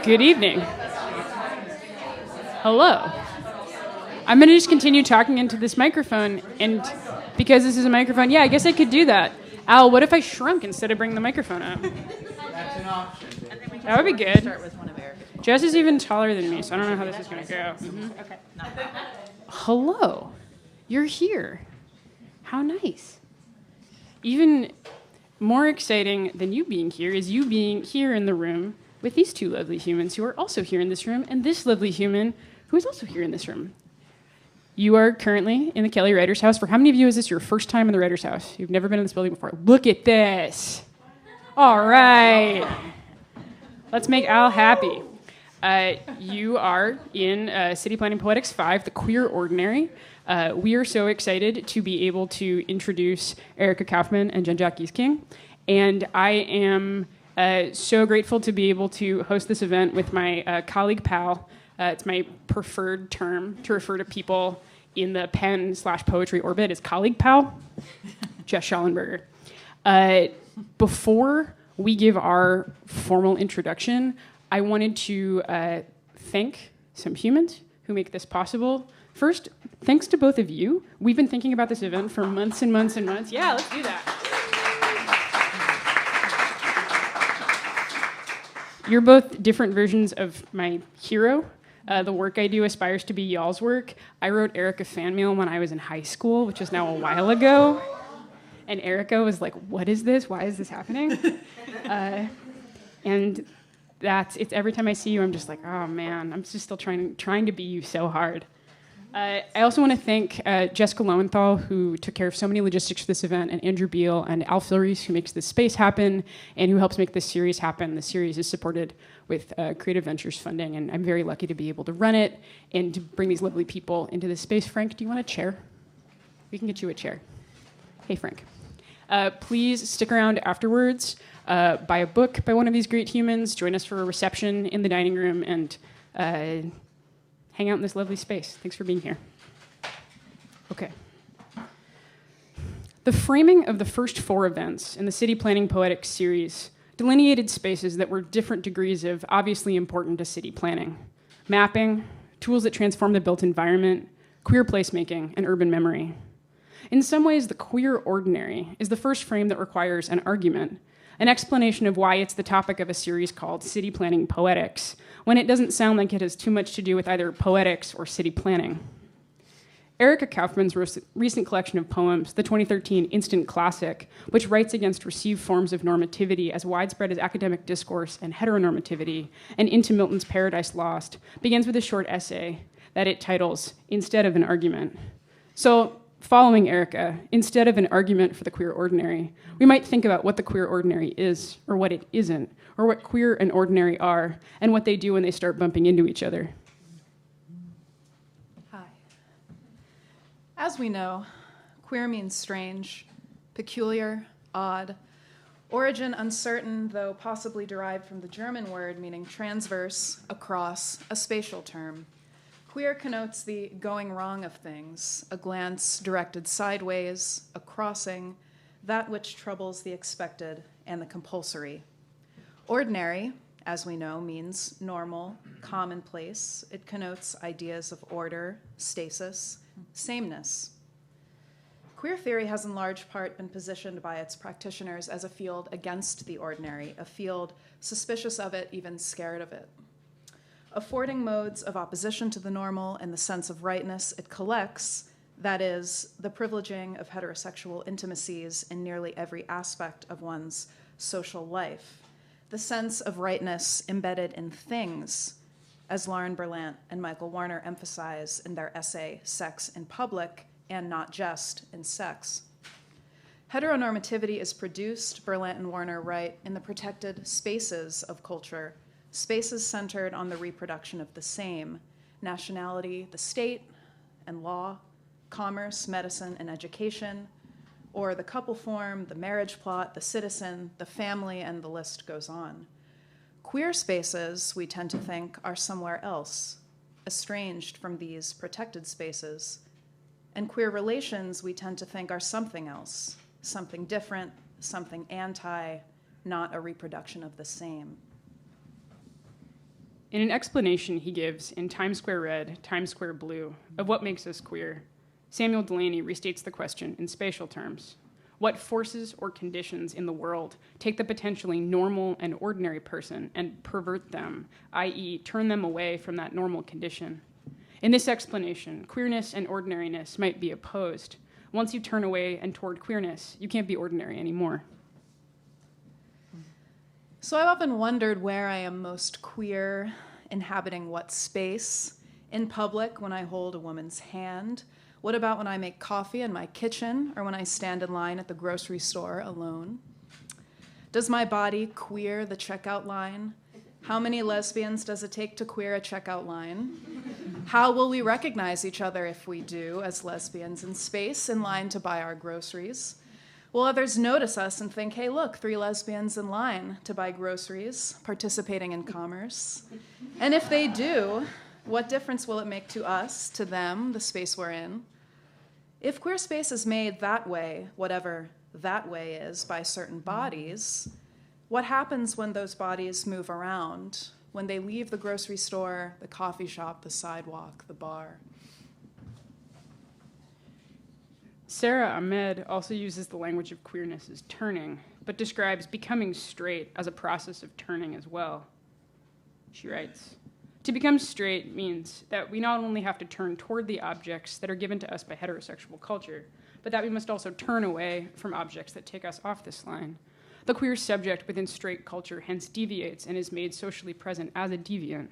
Good evening. Hello. I'm going to just continue talking into this microphone, and because this is a microphone, yeah, I guess I could do that. Al, what if I shrunk instead of bringing the microphone up? That's an option. That would be good. Start with one of Erica's. Jess is even taller than me, so I don't know how this is going to go. Mm-hmm. Okay. Hello. You're here. How nice. Even more exciting than you being here is you being here in the room with these two lovely humans who are also here in this room, and this lovely human who is also here in this room. You are currently in the Kelly Writers House. For how many of you is this your first time in the Writers House? You've never been in this building before. Look at this. All right. Let's make Al happy. You are in City Planning Poetics 5, The Queer Ordinary. We are so excited to be able to introduce Erica Kaufman and Jen Jack Gieseking. And I am so grateful to be able to host this event with my colleague pal. It's my preferred term to refer to people in the pen/poetry orbit as colleague pal, Jess Schallenberger. Before we give our formal introduction, I wanted to thank some humans who make this possible. First, thanks to both of you. We've been thinking about this event for months and months and months. Yeah, let's do that. You're both different versions of my hero. The work I do aspires to be y'all's work. I wrote Erica fan mail when I was in high school, which is now a while ago. And Erica was like, what is this? Why is this happening? And it's every time I see you, I'm just like, oh man, I'm just still trying to be you so hard. I also want to thank Jessica Lowenthal, who took care of so many logistics for this event, and Andrew Beal and Al Filreis, who makes this space happen and who helps make this series happen. The series is supported with Creative Ventures funding, and I'm very lucky to be able to run it and to bring these lovely people into this space. Frank, do you want a chair? We can get you a chair. Hey, Frank. Please stick around afterwards. Buy a book by one of these great humans. Join us for a reception in the dining room, and hang out in this lovely space. Thanks for being here. Okay. The framing of the first 4 events in the City Planning Poetics series delineated spaces that were different degrees of obviously important to city planning: mapping, tools that transform the built environment, queer placemaking, and urban memory. In some ways, the queer ordinary is the first frame that requires an argument, an explanation of why it's the topic of a series called City Planning Poetics, when it doesn't sound like it has too much to do with either poetics or city planning. Erica Kaufman's recent collection of poems, the 2013 Instant Classic, which writes against received forms of normativity as widespread as academic discourse and heteronormativity, and into Milton's Paradise Lost, begins with a short essay that it titles Instead of an Argument. So, following Erica, instead of an argument for the queer ordinary, we might think about what the queer ordinary is, or what it isn't, or what queer and ordinary are, and what they do when they start bumping into each other. Hi. As we know, queer means strange, peculiar, odd, origin uncertain, though possibly derived from the German word meaning transverse, across, a spatial term. Queer connotes the going wrong of things, a glance directed sideways, a crossing, that which troubles the expected and the compulsory. Ordinary, as we know, means normal, commonplace. It connotes ideas of order, stasis, sameness. Queer theory has in large part been positioned by its practitioners as a field against the ordinary, a field suspicious of it, even scared of it. Affording modes of opposition to the normal and the sense of rightness it collects, that is, the privileging of heterosexual intimacies in nearly every aspect of one's social life, the sense of rightness embedded in things, as Lauren Berlant and Michael Warner emphasize in their essay, Sex in Public, and Not Just in Sex. Heteronormativity is produced, Berlant and Warner write, in the protected spaces of culture, spaces centered on the reproduction of the same, nationality, the state, and law, commerce, medicine, and education, or the couple form, the marriage plot, the citizen, the family, and the list goes on. Queer spaces, we tend to think, are somewhere else, estranged from these protected spaces, and queer relations, we tend to think, are something else, something different, something anti, not a reproduction of the same. In an explanation he gives in Times Square Red, Times Square Blue of what makes us queer, Samuel Delany restates the question in spatial terms. What forces or conditions in the world take the potentially normal and ordinary person and pervert them, i.e., turn them away from that normal condition? In this explanation, queerness and ordinariness might be opposed. Once you turn away and toward queerness, you can't be ordinary anymore. So I've often wondered where I am most queer, inhabiting what space. In public, when I hold a woman's hand. What about when I make coffee in my kitchen or when I stand in line at the grocery store alone? Does my body queer the checkout line? How many lesbians does it take to queer a checkout line? How will we recognize each other if we do, as lesbians in space, in line to buy our groceries? Will others notice us and think, hey, look, 3 lesbians in line to buy groceries, participating in commerce? And if they do, what difference will it make to us, to them, the space we're in? If queer space is made that way, whatever that way is, by certain bodies, what happens when those bodies move around, when they leave the grocery store, the coffee shop, the sidewalk, the bar? Sarah Ahmed also uses the language of queerness as turning, but describes becoming straight as a process of turning as well. She writes, "To become straight means that we not only have to turn toward the objects that are given to us by heterosexual culture, but that we must also turn away from objects that take us off this line. The queer subject within straight culture hence deviates and is made socially present as a deviant.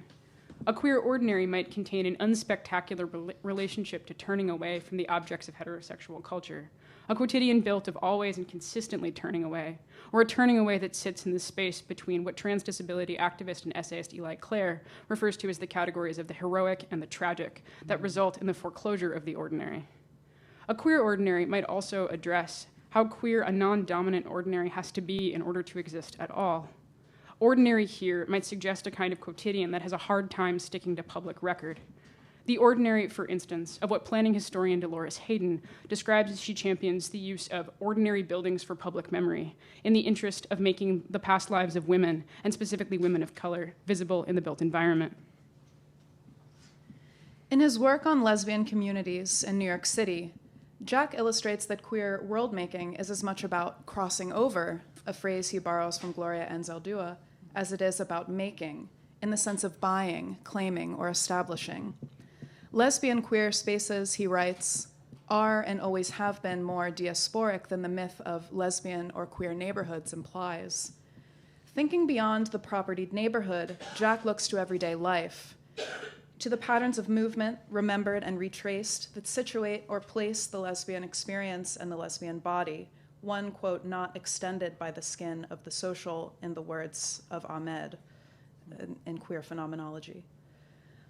A queer ordinary might contain an unspectacular relationship to turning away from the objects of heterosexual culture, a quotidian built of always and consistently turning away, or a turning away that sits in the space between what trans disability activist and essayist Eli Clare refers to as the categories of the heroic and the tragic that result in the foreclosure of the ordinary. A queer ordinary might also address how queer a non-dominant ordinary has to be in order to exist at all. Ordinary here might suggest a kind of quotidian that has a hard time sticking to public record. The ordinary, for instance, of what planning historian Dolores Hayden describes as she champions the use of ordinary buildings for public memory in the interest of making the past lives of women, and specifically women of color, visible in the built environment." In his work on lesbian communities in New York City, Jack illustrates that queer world-making is as much about crossing over, a phrase he borrows from Gloria Anzaldúa, as it is about making, in the sense of buying, claiming, or establishing. Lesbian queer spaces, he writes, are and always have been more diasporic than the myth of lesbian or queer neighborhoods implies. Thinking beyond the propertied neighborhood, Jack looks to everyday life, to the patterns of movement, remembered and retraced, that situate or place the lesbian experience and the lesbian body, one, quote, not extended by the skin of the social, in the words of Ahmed in Queer Phenomenology.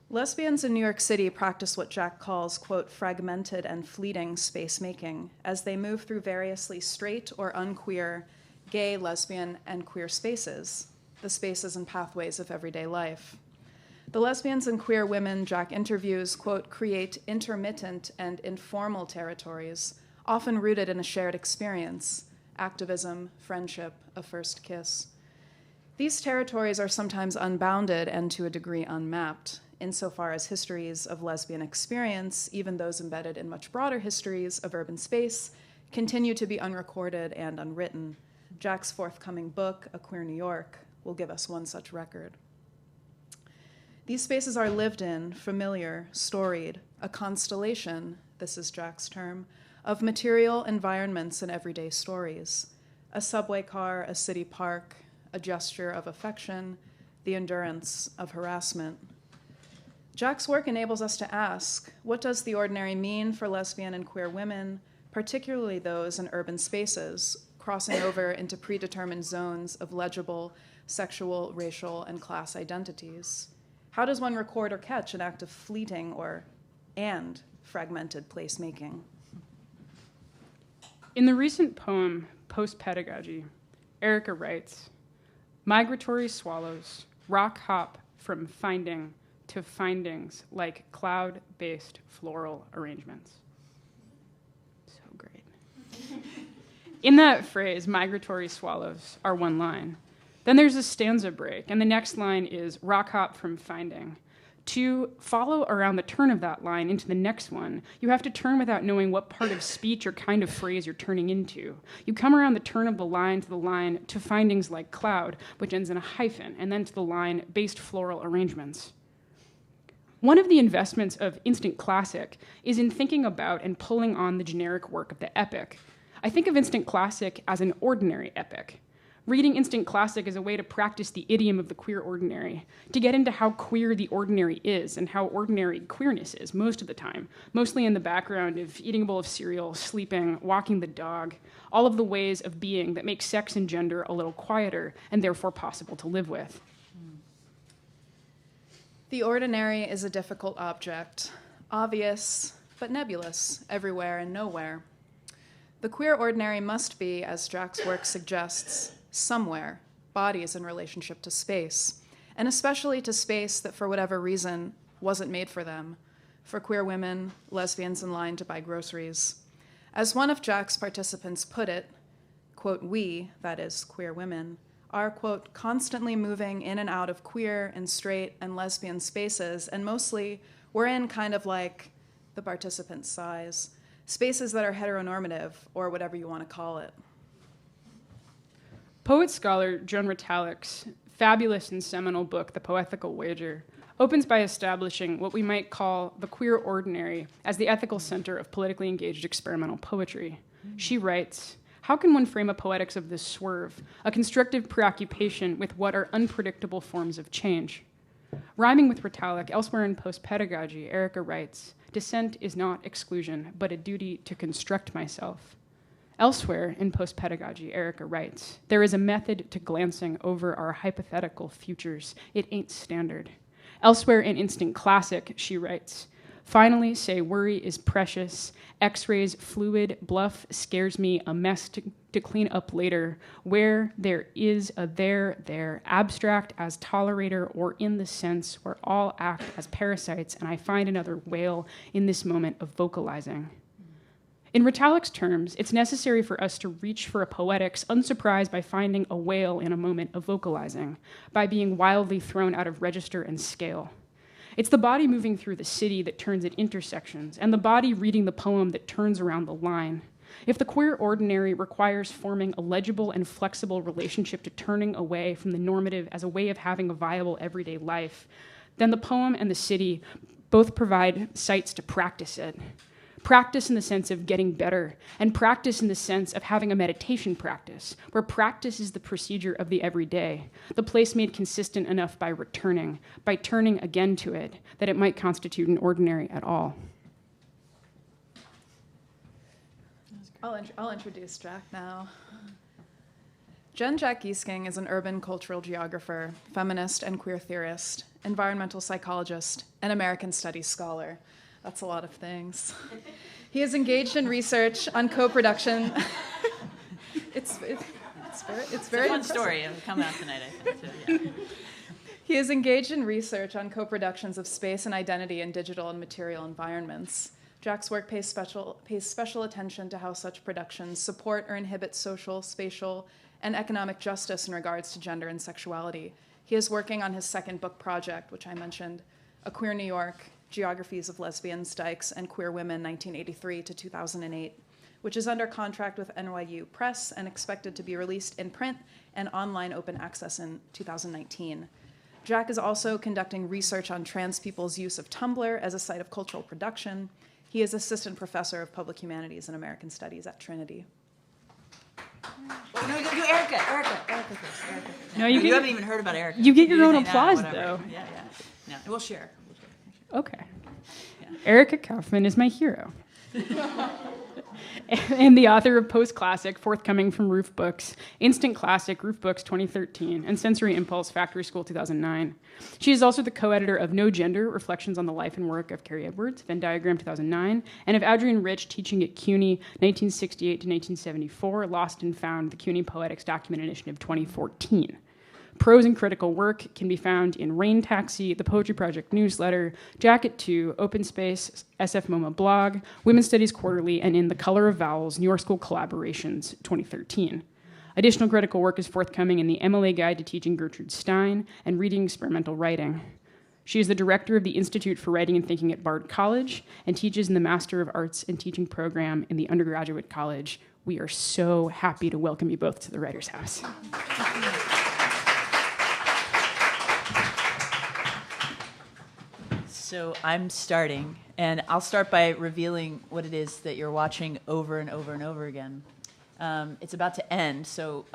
Lesbians in New York City practice what Jack calls, quote, fragmented and fleeting space making as they move through variously straight or unqueer, gay, lesbian, and queer spaces, the spaces and pathways of everyday life. The lesbians and queer women Jack interviews, quote, create intermittent and informal territories, often rooted in a shared experience, activism, friendship, a first kiss. These territories are sometimes unbounded and to a degree unmapped, insofar as histories of lesbian experience, even those embedded in much broader histories of urban space, continue to be unrecorded and unwritten. Jack's forthcoming book, A Queer New York, will give us one such record. These spaces are lived in, familiar, storied, a constellation, this is Jack's term, of material environments and everyday stories. A subway car, a city park, a gesture of affection, the endurance of harassment. Jack's work enables us to ask, what does the ordinary mean for lesbian and queer women, particularly those in urban spaces, crossing over into predetermined zones of legible sexual, racial, and class identities? How does one record or catch an act of fleeting and fragmented placemaking? In the recent poem, Post-Pedagogy, Erica writes, "Migratory swallows rock hop from finding to findings like cloud-based floral arrangements." So great. In that phrase, migratory swallows are one line. Then there's a stanza break, and the next line is rock hop from finding. To follow around the turn of that line into the next one, you have to turn without knowing what part of speech or kind of phrase you're turning into. You come around the turn of the line to findings like cloud, which ends in a hyphen, and then to the line based floral arrangements. One of the investments of instant classic is in thinking about and pulling on the generic work of the epic. I think of instant classic as an ordinary epic. Reading instant classic is a way to practice the idiom of the queer ordinary, to get into how queer the ordinary is and how ordinary queerness is most of the time, mostly in the background of eating a bowl of cereal, sleeping, walking the dog, all of the ways of being that make sex and gender a little quieter and therefore possible to live with. The ordinary is a difficult object, obvious but nebulous everywhere and nowhere. The queer ordinary must be, as Jack's work suggests, somewhere, bodies in relationship to space, and especially to space that for whatever reason wasn't made for them, for queer women, lesbians in line to buy groceries. As one of Jack's participants put it, quote, we, that is, queer women, are, quote, constantly moving in and out of queer and straight and lesbian spaces, and mostly we're in kind of like the participant's size, spaces that are heteronormative, or whatever you want to call it. Poet-scholar Joan Retallack's fabulous and seminal book, The Poetical Wager, opens by establishing what we might call the queer ordinary as the ethical center of politically engaged experimental poetry. She writes, how can one frame a poetics of this swerve, a constructive preoccupation with what are unpredictable forms of change? Rhyming with Retallack, elsewhere in Post-Pedagogy, Erica writes, dissent is not exclusion, but a duty to construct myself. Elsewhere in Post-Pedagogy, Erica writes, there is a method to glancing over our hypothetical futures. It ain't standard. Elsewhere in Instant Classic, she writes, finally say worry is precious, x-rays fluid, bluff scares me, a mess to clean up later, where there is a there, abstract as tolerator or in the sense where all act as parasites, and I find another whale in this moment of vocalizing. In Retallack's terms, it's necessary for us to reach for a poetics unsurprised by finding a whale in a moment of vocalizing, by being wildly thrown out of register and scale. It's the body moving through the city that turns at intersections, and the body reading the poem that turns around the line. If the queer ordinary requires forming a legible and flexible relationship to turning away from the normative as a way of having a viable everyday life, then the poem and the city both provide sites to practice it. Practice in the sense of getting better, and practice in the sense of having a meditation practice, where practice is the procedure of the everyday, the place made consistent enough by returning, by turning again to it, that it might constitute an ordinary at all. I'll introduce Jack now. Jen Jack Gieseking is an urban cultural geographer, feminist and queer theorist, environmental psychologist, and American studies scholar. That's a lot of things. He is engaged in research on co-production. It's very It's a fun story. It'll come out tonight, I think. So, yeah. He is engaged in research on co-productions of space and identity in digital and material environments. Jack's work pays special attention to how such productions support or inhibit social, spatial, and economic justice in regards to gender and sexuality. He is working on his second book project, which I mentioned, A Queer New York, Geographies of Lesbians, Dykes, and Queer Women, 1983 to 2008, which is under contract with NYU Press and expected to be released in print and online open access in 2019. Jack is also conducting research on trans people's use of Tumblr as a site of cultural production. He is assistant professor of public humanities and American studies at Trinity. Well, no, you Erica. No, you haven't even heard about Erica. You get your own say that, applause, whatever. though. Yeah. We'll share. Okay. Yeah. Erica Kaufman is my hero. And the author of Post-Classic, forthcoming from Roof Books, Instant Classic, Roof Books 2013, and Sensory Impulse, Factory School 2009. She is also the co-editor of No Gender, Reflections on the Life and Work of Carrie Edwards, Venn Diagram 2009, and of Adrienne Rich, Teaching at CUNY 1968 to 1974, Lost and Found, the CUNY Poetics Document Initiative 2014. Prose and critical work can be found in Rain Taxi, the Poetry Project newsletter, Jacket 2, Open Space, SF MoMA blog, Women's Studies Quarterly, and in The Color of Vowels, New York School Collaborations 2013. Additional critical work is forthcoming in the MLA Guide to Teaching Gertrude Stein and Reading Experimental Writing. She is the director of the Institute for Writing and Thinking at Bard College and teaches in the Master of Arts in Teaching program in the undergraduate college. We are so happy to welcome you both to the Writers' House. So I'm starting, and I'll start by revealing what it is that you're watching over and over and over again. It's about to end, so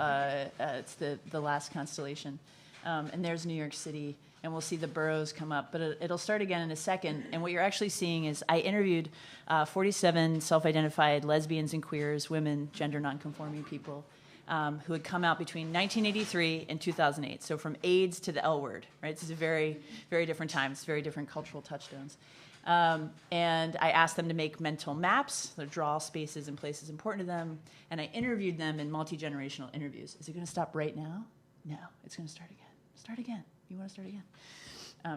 it's the last constellation. And there's New York City, and we'll see the boroughs come up, but it'll start again in a second. And what you're actually seeing is I interviewed 47 self-identified lesbians and queers, women, gender nonconforming people, who had come out between 1983 and 2008. So from AIDS to the L word, right? This is a very, very different time. It's very different cultural touchstones. And I asked them to make mental maps, so draw spaces and places important to them, and I interviewed them in multi-generational interviews. Is it going to stop right now? No, it's going to start again. Start again. You want to start again?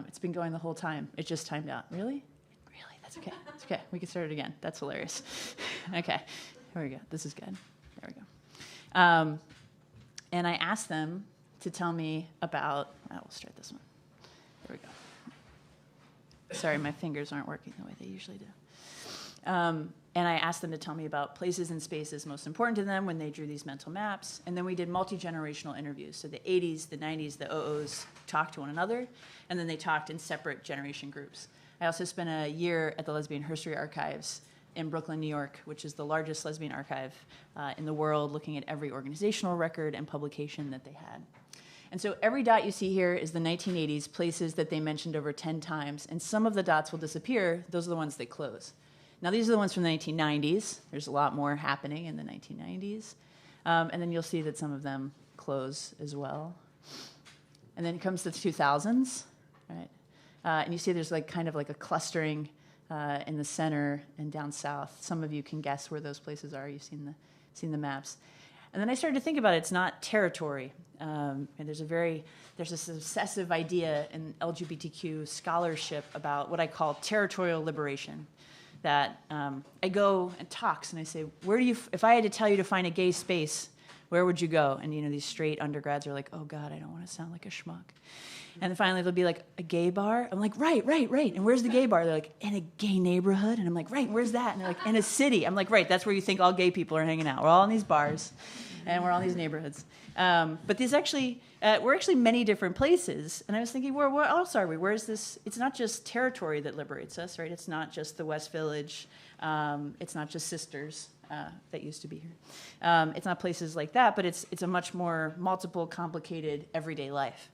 It's been going the whole time. It just timed out. Really? Really? That's okay. It's okay. We can start it again. That's hilarious. Okay. Here we go. This is good. There we go. And I asked them to tell me about, we'll start this one. There we go. Sorry, my fingers aren't working the way they usually do. And I asked them to tell me about places and spaces most important to them when they drew these mental maps. And then we did multi-generational interviews. So the 80s, the 90s, the 00s talked to one another, and then they talked in separate generation groups. I also spent a year at the Lesbian History Archives in Brooklyn, New York, which is the largest lesbian archive in the world, looking at every organizational record and publication that they had. And so every dot you see here is the 1980s, places that they mentioned over 10 times, and some of the dots will disappear. Those are the ones they close. Now, these are the ones from the 1990s. There's a lot more happening in the 1990s. And then you'll see that some of them close as well. And then it comes to the 2000s, right? And you see there's kind of like a clustering in the center and down south. Some of you can guess where those places are. You've seen the maps. And then I started to think about it. It's not territory. And there's this obsessive idea in LGBTQ scholarship about what I call territorial liberation. That I go and talks and I say, if I had to tell you to find a gay space, where would you go? And these straight undergrads are like, oh God, I don't want to sound like a schmuck. And then finally they'll be like, a gay bar? I'm like, right. And where's the gay bar? They're like, in a gay neighborhood? And I'm like, right, where's that? And they're like, in a city. I'm like, right, that's where you think all gay people are hanging out. We're all in these bars and we're all in these neighborhoods. But we're actually many different places. And I was thinking, where else are we? Where's this? It's not just territory that liberates us, right? It's not just the West Village. It's not just sisters that used to be here. It's not places like that, but it's a much more multiple, complicated everyday life.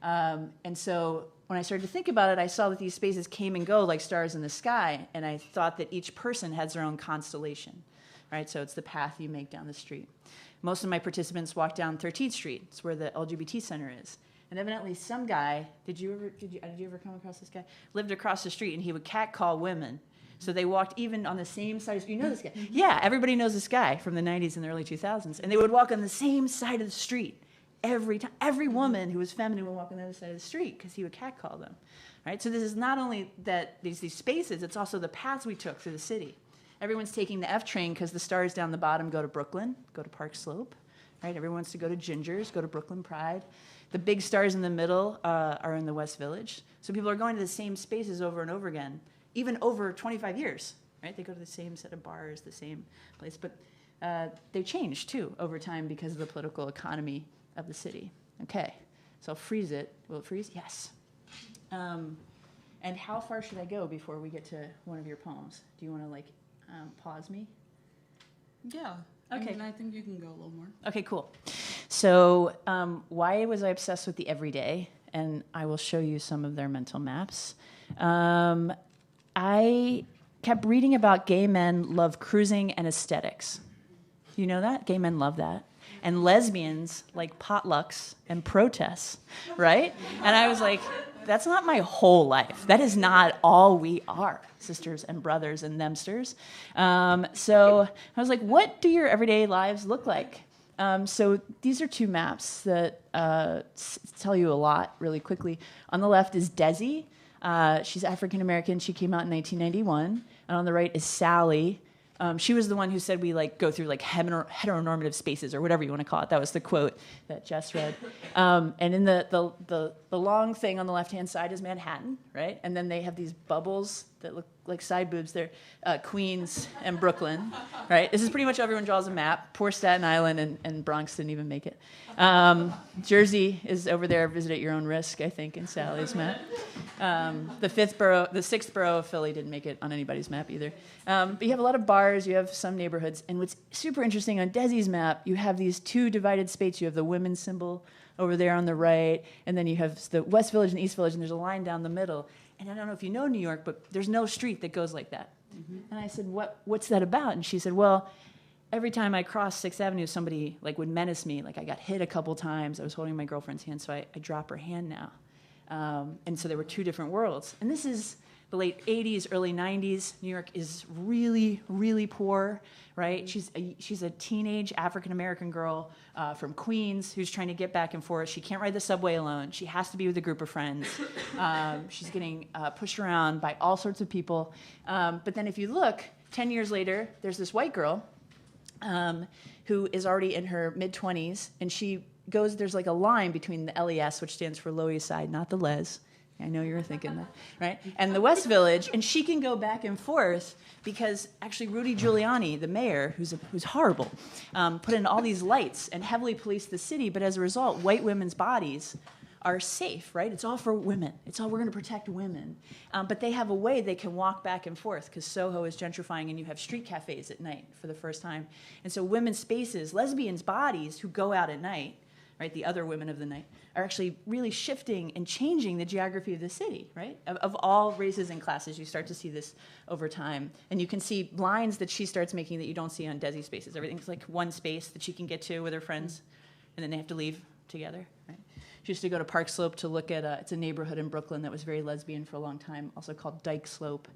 And so when I started to think about it, I saw that these spaces came and go like stars in the sky, and I thought that each person has their own constellation, right? So it's the path you make down the street. Most of my participants walk down 13th Street. It's where the LGBT Center is. And evidently some guy, did you ever come across this guy? Lived across the street, and he would catcall women. So they walked even on the same side of the street. You know this guy? Yeah, everybody knows this guy from the 90s and the early 2000s. And they would walk on the same side of the street every time. Every woman who was feminine would walk on the other side of the street because he would catcall them. Right? So this is not only that these spaces, it's also the paths we took through the city. Everyone's taking the F train because the stars down the bottom go to Brooklyn, go to Park Slope. Right? Everyone wants to go to Ginger's, go to Brooklyn Pride. The big stars in the middle are in the West Village. So people are going to the same spaces over and over again, even over 25 years. Right? They go to the same set of bars, the same place. But they change, too, over time because of the political economy of the city. Okay, so I'll freeze it. Will it freeze? Yes. And how far should I go before we get to one of your poems? Do you want to, pause me? Yeah. Okay. I think you can go a little more. Okay, cool. So why was I obsessed with the everyday? And I will show you some of their mental maps. I kept reading about gay men love cruising and aesthetics. You know that? Gay men love that. And lesbians like potlucks and protests, right? And I was like, that's not my whole life. That is not all we are, sisters and brothers and themsters. So I was like, what do your everyday lives look like? So these are two maps that tell you a lot really quickly. On the left is Desi. She's African-American. She came out in 1991. And on the right is Sally. She was the one who said we like go through like heteronormative spaces or whatever you want to call it. That was the quote that Jess read. And in the long thing on the left-hand side is Manhattan, right? And then they have these bubbles that look like side boobs. They're Queens and Brooklyn, right? This is pretty much everyone draws a map. Poor Staten Island and Bronx didn't even make it. Jersey is over there. Visit at your own risk, I think, in Sally's map. The sixth borough of Philly didn't make it on anybody's map either. But you have a lot of bars, you have some neighborhoods, and what's super interesting on Desi's map, you have these two divided spaces. You have the women's symbol over there on the right, and then you have the West Village and East Village, and there's a line down the middle. And I don't know if you know New York, but there's no street that goes like that. Mm-hmm. And I said, what's that about? And she said, well, every time I crossed 6th Avenue, somebody like would menace me. Like I got hit a couple times. I was holding my girlfriend's hand, so I drop her hand now. And so there were two different worlds. And this is the late 80s, early 90s. New York is really, really poor, right? She's a teenage African-American girl from Queens who's trying to get back and forth. She can't ride the subway alone. She has to be with a group of friends. She's getting pushed around by all sorts of people. But then if you look, 10 years later, there's this white girl who is already in her mid-20s, and there's like a line between the LES, which stands for Lower East Side, not the Les. I know you were thinking that, right? And the West Village, and she can go back and forth because actually Rudy Giuliani, the mayor, who's horrible, put in all these lights and heavily policed the city, but as a result, white women's bodies are safe, right? It's all for women. We're going to protect women. But they have a way they can walk back and forth because Soho is gentrifying and you have street cafes at night for the first time. And so women's spaces, lesbians' bodies who go out at night, right, the other women of the night, are actually really shifting and changing the geography of the city, right? Of all races and classes, you start to see this over time. And you can see lines that she starts making that you don't see on Desi spaces. Everything's like one space that she can get to with her friends, and then they have to leave together, right? She used to go to Park Slope to look at it's a neighborhood in Brooklyn that was very lesbian for a long time, also called Dyke Slope.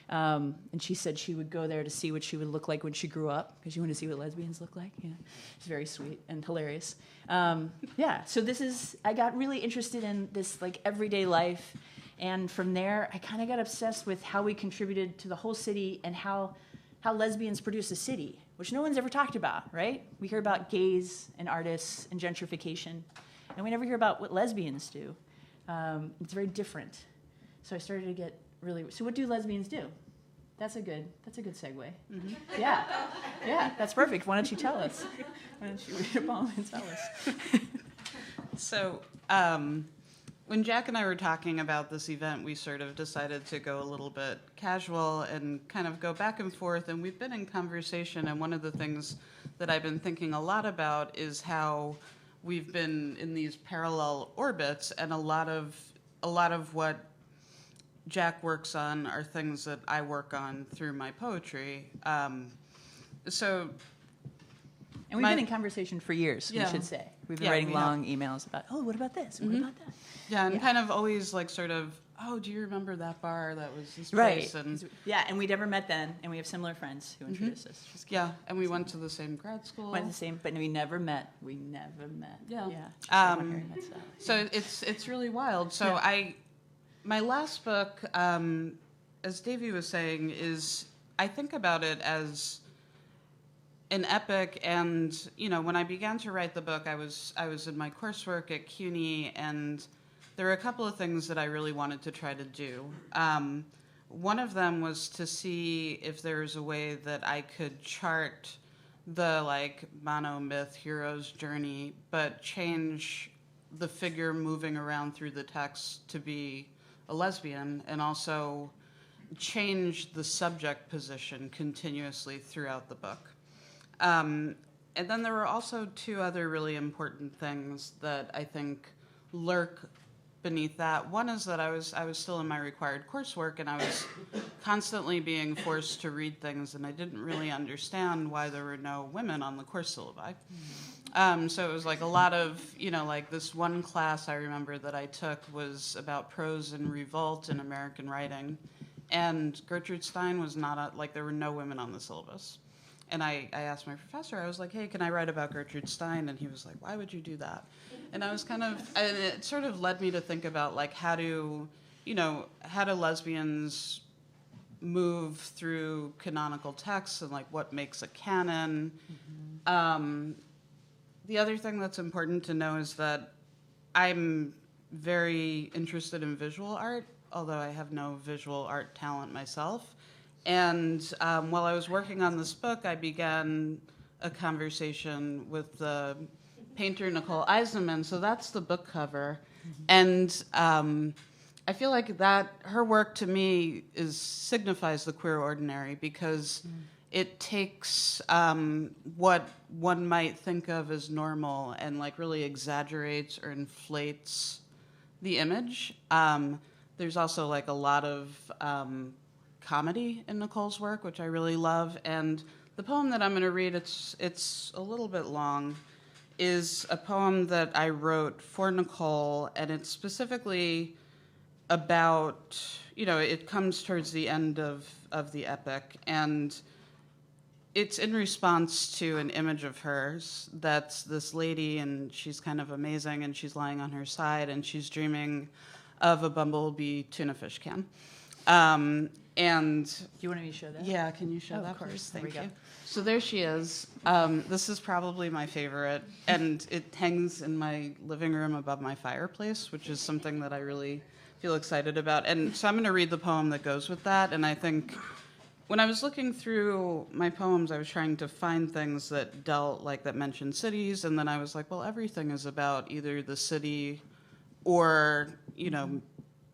And she said she would go there to see what she would look like when she grew up, because you want to see what lesbians look like. Yeah, it's very sweet and hilarious. So I got really interested in this like everyday life, and from there I kind of got obsessed with how we contributed to the whole city and how lesbians produce a city, which no one's ever talked about, right? We hear about gays and artists and gentrification, and we never hear about what lesbians do. It's very different. So I started to get really. So what do lesbians do? That's a good segue. Mm-hmm. Yeah, that's perfect. Why don't you tell us? Why don't you read a poem and tell us? So when Jack and I were talking about this event, we sort of decided to go a little bit casual and kind of go back and forth. And we've been in conversation, and one of the things that I've been thinking a lot about is how we've been in these parallel orbits, and a lot of what Jack works on are things that I work on through my poetry. And we've been in conversation for years, we should say. We've been writing long emails about, what about this? Mm-hmm. What about that? Yeah, and kind of always like sort of, do you remember that bar that was this place? Right. And and we'd never met then, and we have similar friends who introduced us. Yeah, and we went to the same grad school. Went to the same, but we never met. Yeah. So it's really wild. So my last book, as Davy was saying, is I think about it as an epic, and when I began to write the book, I was in my coursework at CUNY, and there were a couple of things that I really wanted to try to do. One of them was to see if there's a way that I could chart the monomyth hero's journey, but change the figure moving around through the text to be a lesbian, and also change the subject position continuously throughout the book. And then there were also two other really important things that I think lurk beneath that. One is that I was still in my required coursework, and I was constantly being forced to read things, and I didn't really understand why there were no women on the course syllabi. So it was like a lot of, this one class I remember that I took was about prose and revolt in American writing, and Gertrude Stein was there were no women on the syllabus. And I asked my professor, I was like, hey, can I write about Gertrude Stein? And he was like, why would you do that? And I was and it sort of led me to think about how do lesbians move through canonical texts and like what makes a canon. The other thing that's important to know is that I'm very interested in visual art, although I have no visual art talent myself. And while I was working on this book, I began a conversation with the painter Nicole Eisenman. So that's the book cover. And I feel like that her work to me signifies the queer ordinary, because it takes what one might think of as normal and like really exaggerates or inflates the image. There's also like a lot of comedy in Nicole's work, which I really love. And the poem that I'm going to read, it's a little bit long, is a poem that I wrote for Nicole, and it's specifically about, it comes towards the end of the epic, and it's in response to an image of hers that's this lady, and she's kind of amazing, and she's lying on her side, and she's dreaming of a bumblebee tuna fish can. And Do you want me to show that? yeah, can you show that, of course. please? There we Thank go. you. So there she is. This is probably my favorite, and it hangs in my living room above my fireplace, which is something that I really feel excited about. And so I'm going to read the poem that goes with that. And I think when I was looking through my poems, I was trying to find things that that mentioned cities, and then I was like, well, everything is about either the city or,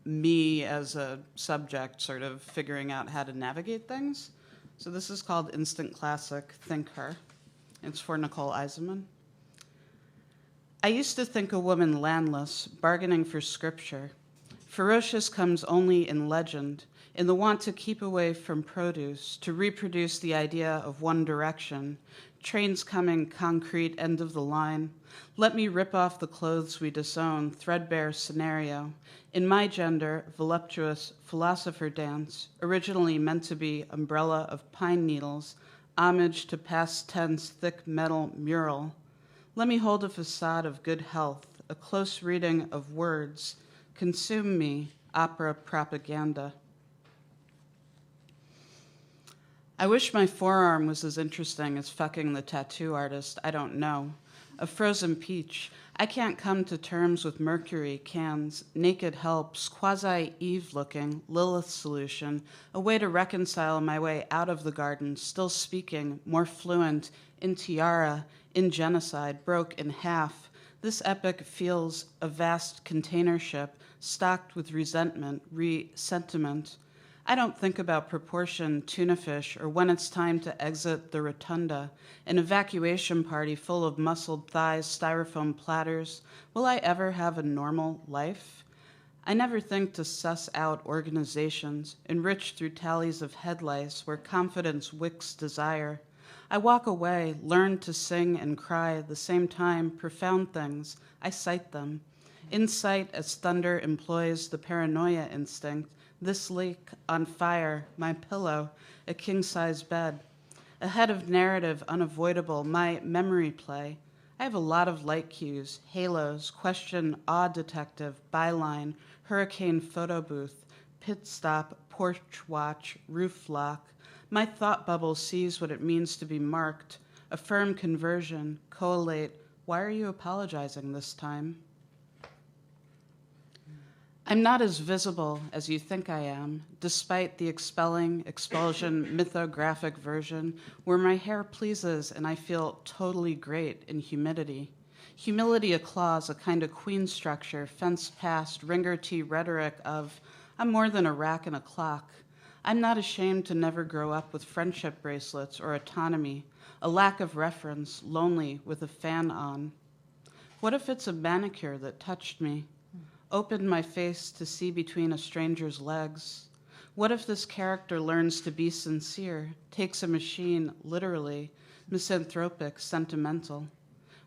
me as a subject sort of figuring out how to navigate things. So this is called Instant Classic, Think Her. It's for Nicole Eisenman. I used to think a woman landless, bargaining for scripture. Ferocious comes only in legend, in the want to keep away from produce, to reproduce the idea of one direction, trains coming, concrete, end of the line. Let me rip off the clothes we disown, threadbare scenario. In my gender, voluptuous philosopher dance, originally meant to be umbrella of pine needles, homage to past tense thick metal mural. Let me hold a facade of good health, a close reading of words, consume me, opera propaganda. I wish my forearm was as interesting as fucking the tattoo artist, I don't know. A frozen peach. I can't come to terms with mercury, cans, naked helps, quasi-Eve looking, Lilith solution, a way to reconcile my way out of the garden, still speaking, more fluent, in tiara, in genocide, broke in half. This epic feels a vast container ship, stocked with resentment, re-sentiment. I don't think about proportion, tuna fish, or when it's time to exit the rotunda, an evacuation party full of muscled thighs, styrofoam platters. Will I ever have a normal life? I never think to suss out organizations, enriched through tallies of headlights where confidence wicks desire. I walk away, learn to sing and cry at the same time, profound things. I cite them. Insight as thunder employs the paranoia instinct, this leak on fire, my pillow, a king-size bed. A head of narrative unavoidable, my memory play. I have a lot of light cues, halos, question, awe detective, byline, hurricane photo booth, pit stop, porch watch, roof lock. My thought bubble sees what it means to be marked, affirm conversion, collate. Why are you apologizing this time? I'm not as visible as you think I am, despite the expulsion mythographic version where my hair pleases and I feel totally great in humidity. Humility a clause, a kind of queen structure, fenced past, ringer T rhetoric of, I'm more than a rack and a clock. I'm not ashamed to never grow up with friendship bracelets or autonomy, a lack of reference, lonely with a fan on. What if it's a manicure that touched me? Opened my face to see between a stranger's legs. What if this character learns to be sincere, takes a machine literally, misanthropic, sentimental?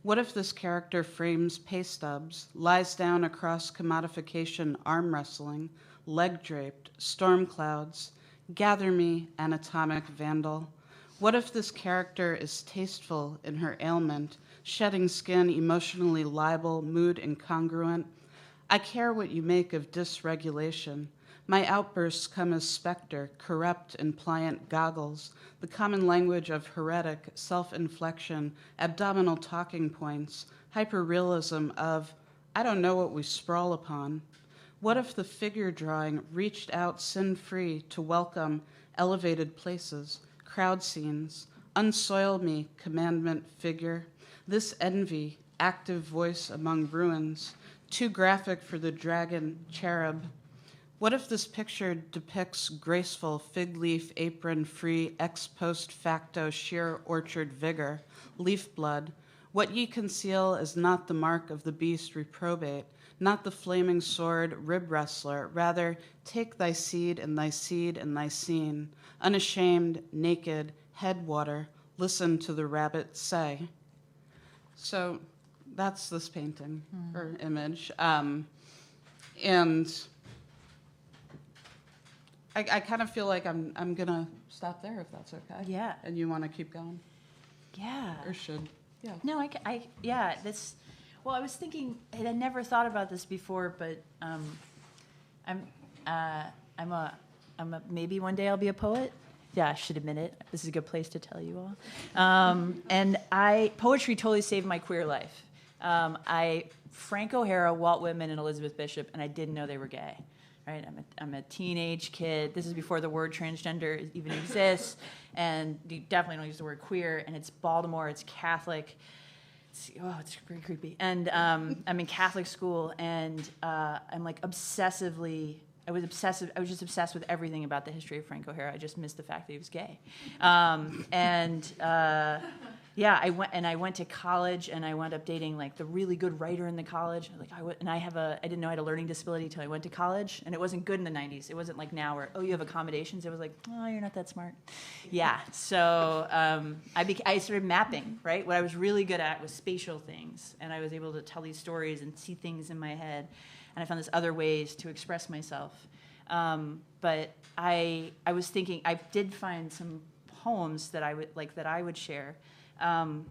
What if this character frames pay stubs, lies down across commodification arm wrestling, leg draped, storm clouds? Gather me, anatomic vandal. What if this character is tasteful in her ailment, shedding skin, emotionally liable, mood incongruent? I care what you make of dysregulation. My outbursts come as specter, corrupt and pliant goggles, the common language of heretic, self-inflection, abdominal talking points, hyperrealism of, I don't know what we sprawl upon. What if the figure drawing reached out sin-free to welcome elevated places, crowd scenes, unsoil me, commandment figure, this envy, active voice among ruins, too graphic for the dragon cherub. What if this picture depicts graceful fig leaf apron free ex post facto sheer orchard vigor, leaf blood? What ye conceal is not the mark of the beast reprobate, not the flaming sword rib wrestler, rather take thy seed and thy seed and thy scene, unashamed, naked, headwater, listen to the rabbit say. So that's this painting or image. And I kind of feel like I'm gonna stop there if that's okay. Yeah. And you want to keep going? Yeah. Or should? Yeah. No, yeah, this, well, I was thinking, I had never thought about this before, but maybe one day I'll be a poet. Yeah, I should admit it. This is a good place to tell you all. And poetry totally saved my queer life. Frank O'Hara, Walt Whitman, and Elizabeth Bishop, and I didn't know they were gay. Right? I'm a teenage kid. This is before the word transgender even exists, and you definitely don't use the word queer. And it's Baltimore. It's Catholic. It's pretty creepy. And I'm in Catholic school, and I'm like obsessively. I was just obsessed with everything about the history of Frank O'Hara. I just missed the fact that he was gay. Yeah, I went to college, and I wound up dating like the really good writer in the college. I didn't know I had a learning disability until I went to college, and it wasn't good in the 90s. It wasn't like now where, oh, you have accommodations. It was like, oh, you're not that smart. Yeah, so I started mapping, right? What I was really good at was spatial things, and I was able to tell these stories and see things in my head, and I found these other ways to express myself. But I was thinking, I did find some poems that I would share. And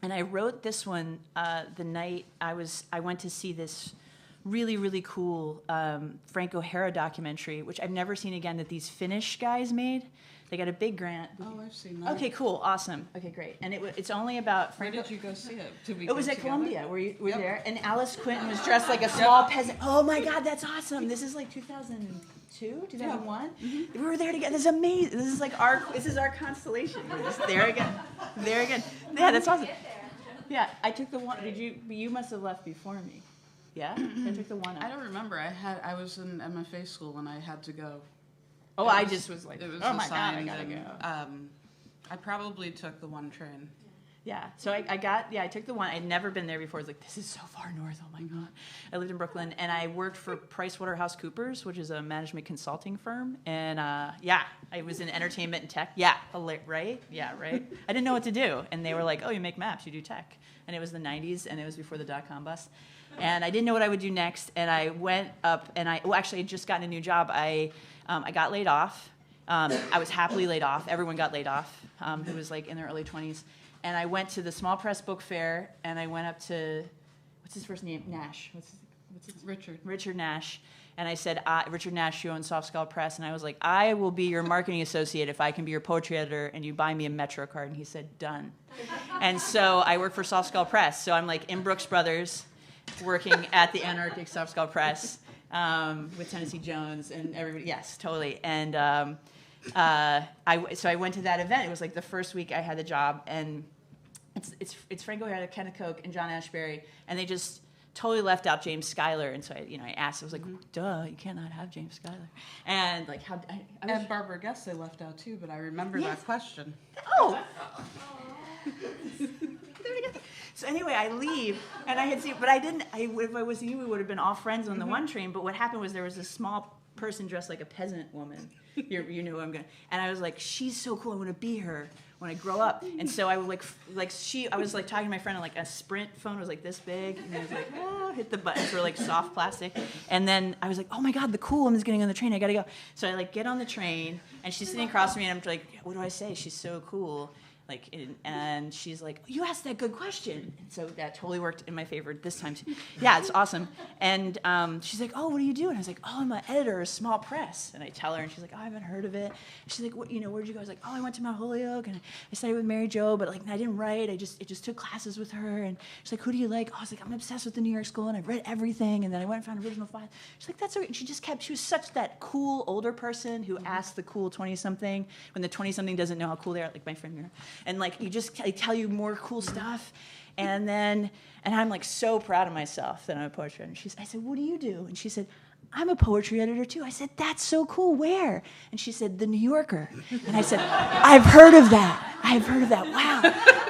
I wrote this one the night I went to see this really, really cool Frank O'Hara documentary, which I've never seen again, that these Finnish guys made. They got a big grant. Oh, I've seen that. Okay, cool, awesome. Okay, great. And it's only about Frank. Where did you go see it? It was at Columbia. Were you there? And Alice Quinton was dressed like a small peasant. Oh my God, that's awesome. This is like 2002, 2001. We were there together. This is amazing. This is our constellation. We're just there again. There again. Yeah, that's awesome. Yeah, I took the one. You must have left before me. Yeah? I took the one out. I don't remember. I was in MFA school and I had to go. Oh, I just was like, it was oh my God, I assigned, gotta and, go. I probably took the one train. Yeah, so I took the one. I'd never been there before. I was like, this is so far north. Oh my God. I lived in Brooklyn, and I worked for PricewaterhouseCoopers, which is a management consulting firm. And I was in entertainment and tech. Yeah, right? Yeah, right. I didn't know what to do. And they were like, oh, you make maps, you do tech. And it was the 90s, and it was before the dot-com bust. And I didn't know what I would do next. And I went up, and I had just gotten a new job. I got laid off. I was happily laid off. Everyone got laid off who was like in their early 20s. And I went to the Small Press Book Fair, and I went up to, what's his first name? Nash. What's his Richard. Richard Nash. And I said, Richard Nash, you own Soft Skull Press. And I was like, I will be your marketing associate if I can be your poetry editor and you buy me a Metro card. And he said, done. And so I work for Soft Skull Press. So I'm like in Brooks Brothers, working at the anarchic Soft Skull Press with Tennessee Jones and everybody. Yes, totally. And so I went to that event. It was like the first week I had the job, and it's Frank O'Hara, Kenneth Koch, and John Ashbery, and they just totally left out James Schuyler. And so I asked. I was like, duh, you cannot have James Schuyler. And like how And Barbara Guest they left out too, but I remember that question. Oh. So anyway, I leave, and I had seen, but I didn't. If I was you, we would have been all friends on the one train. But what happened was there was a small person dressed like a peasant woman. You know who I'm gonna. And I was like, she's so cool. I'm gonna be her when I grow up. And so I would I was like talking to my friend on like a Sprint phone. It was like this big, and I was like, hit the buttons were like soft plastic. And then I was like, oh my God, the cool woman's getting on the train. I gotta go. So I like get on the train, and she's sitting across from me, and I'm like, what do I say? She's so cool. And she's like, you asked that good question. And so that totally worked in my favor this time too. Yeah, it's awesome. And she's like, oh, what do you do? And I was like, oh, I'm an editor of Small Press. And I tell her, and she's like, oh, I haven't heard of it. And she's like, where'd you go? I was like, oh, I went to Mount Holyoke, and I studied with Mary Jo, but I didn't write. I just took classes with her. And she's like, who do you like? Oh, I was like, I'm obsessed with the New York School, and I've read everything. And then I went and found original files. She's like, that's okay. And she was such that cool older person who asked the cool 20-something when the 20-something doesn't know how cool they are, like my friend Mira. And I tell you more cool stuff, and I'm so proud of myself that I'm a poetry editor. I said, what do you do? And she said, I'm a poetry editor too. I said, that's so cool. Where? And she said, The New Yorker. And I said, I've heard of that. Wow.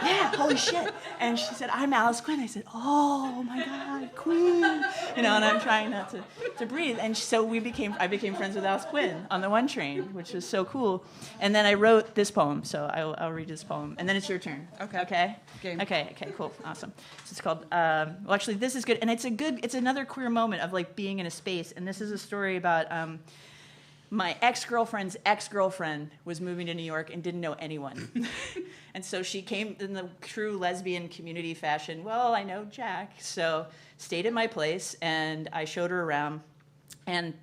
Yeah, holy shit. And she said, I'm Alice Quinn. I said, oh my God, Queen. And I'm trying not to breathe. And so I became friends with Alice Quinn on the one train, which was so cool. And then I wrote this poem, so I'll read this poem. And then it's your turn. Okay? Okay, cool, awesome. So it's called, actually, this is good. And it's another queer moment of being in a space. And this is a story about my ex-girlfriend's ex-girlfriend was moving to New York and didn't know anyone. And so she came in the true lesbian community fashion. Well, I know Jack. So stayed at my place, and I showed her around. And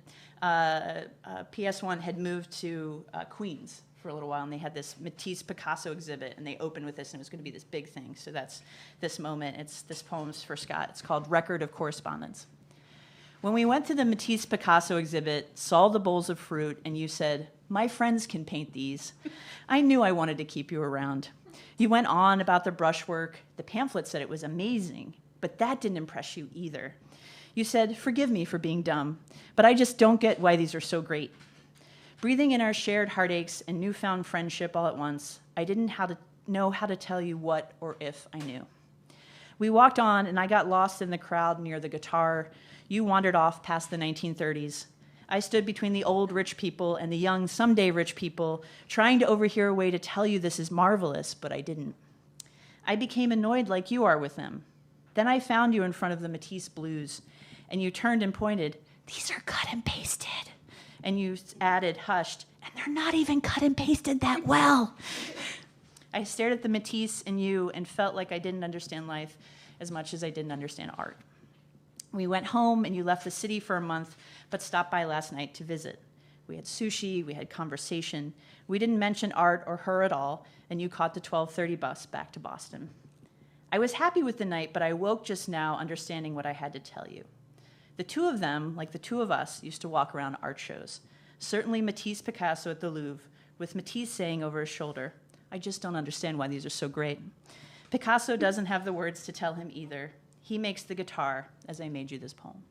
PS1 had moved to Queens for a little while, and they had this Matisse Picasso exhibit, and they opened with this, and it was going to be this big thing. So that's this moment. This poem's for Scott. It's called Record of Correspondence. When we went to the Matisse Picasso exhibit, saw the bowls of fruit, and you said, my friends can paint these, I knew I wanted to keep you around. You went on about the brushwork. The pamphlet said it was amazing, but that didn't impress you either. You said, forgive me for being dumb, but I just don't get why these are so great. Breathing in our shared heartaches and newfound friendship all at once, I didn't know how to tell you what or if I knew. We walked on, and I got lost in the crowd near the guitar. You wandered off past the 1930s. I stood between the old rich people and the young someday rich people, trying to overhear a way to tell you this is marvelous, but I didn't. I became annoyed like you are with them. Then I found you in front of the Matisse Blues, and you turned and pointed, these are cut and pasted. And you added, hushed, and they're not even cut and pasted that well. I stared at the Matisse and you and felt like I didn't understand life as much as I didn't understand art. We went home, and you left the city for a month, but stopped by last night to visit. We had sushi, we had conversation. We didn't mention art or her at all, and you caught the 12:30 bus back to Boston. I was happy with the night, but I woke just now understanding what I had to tell you. The two of them, like the two of us, used to walk around art shows. Certainly Matisse Picasso at the Louvre, with Matisse saying over his shoulder, I just don't understand why these are so great. Picasso doesn't have the words to tell him either. He makes the guitar as I made you this poem.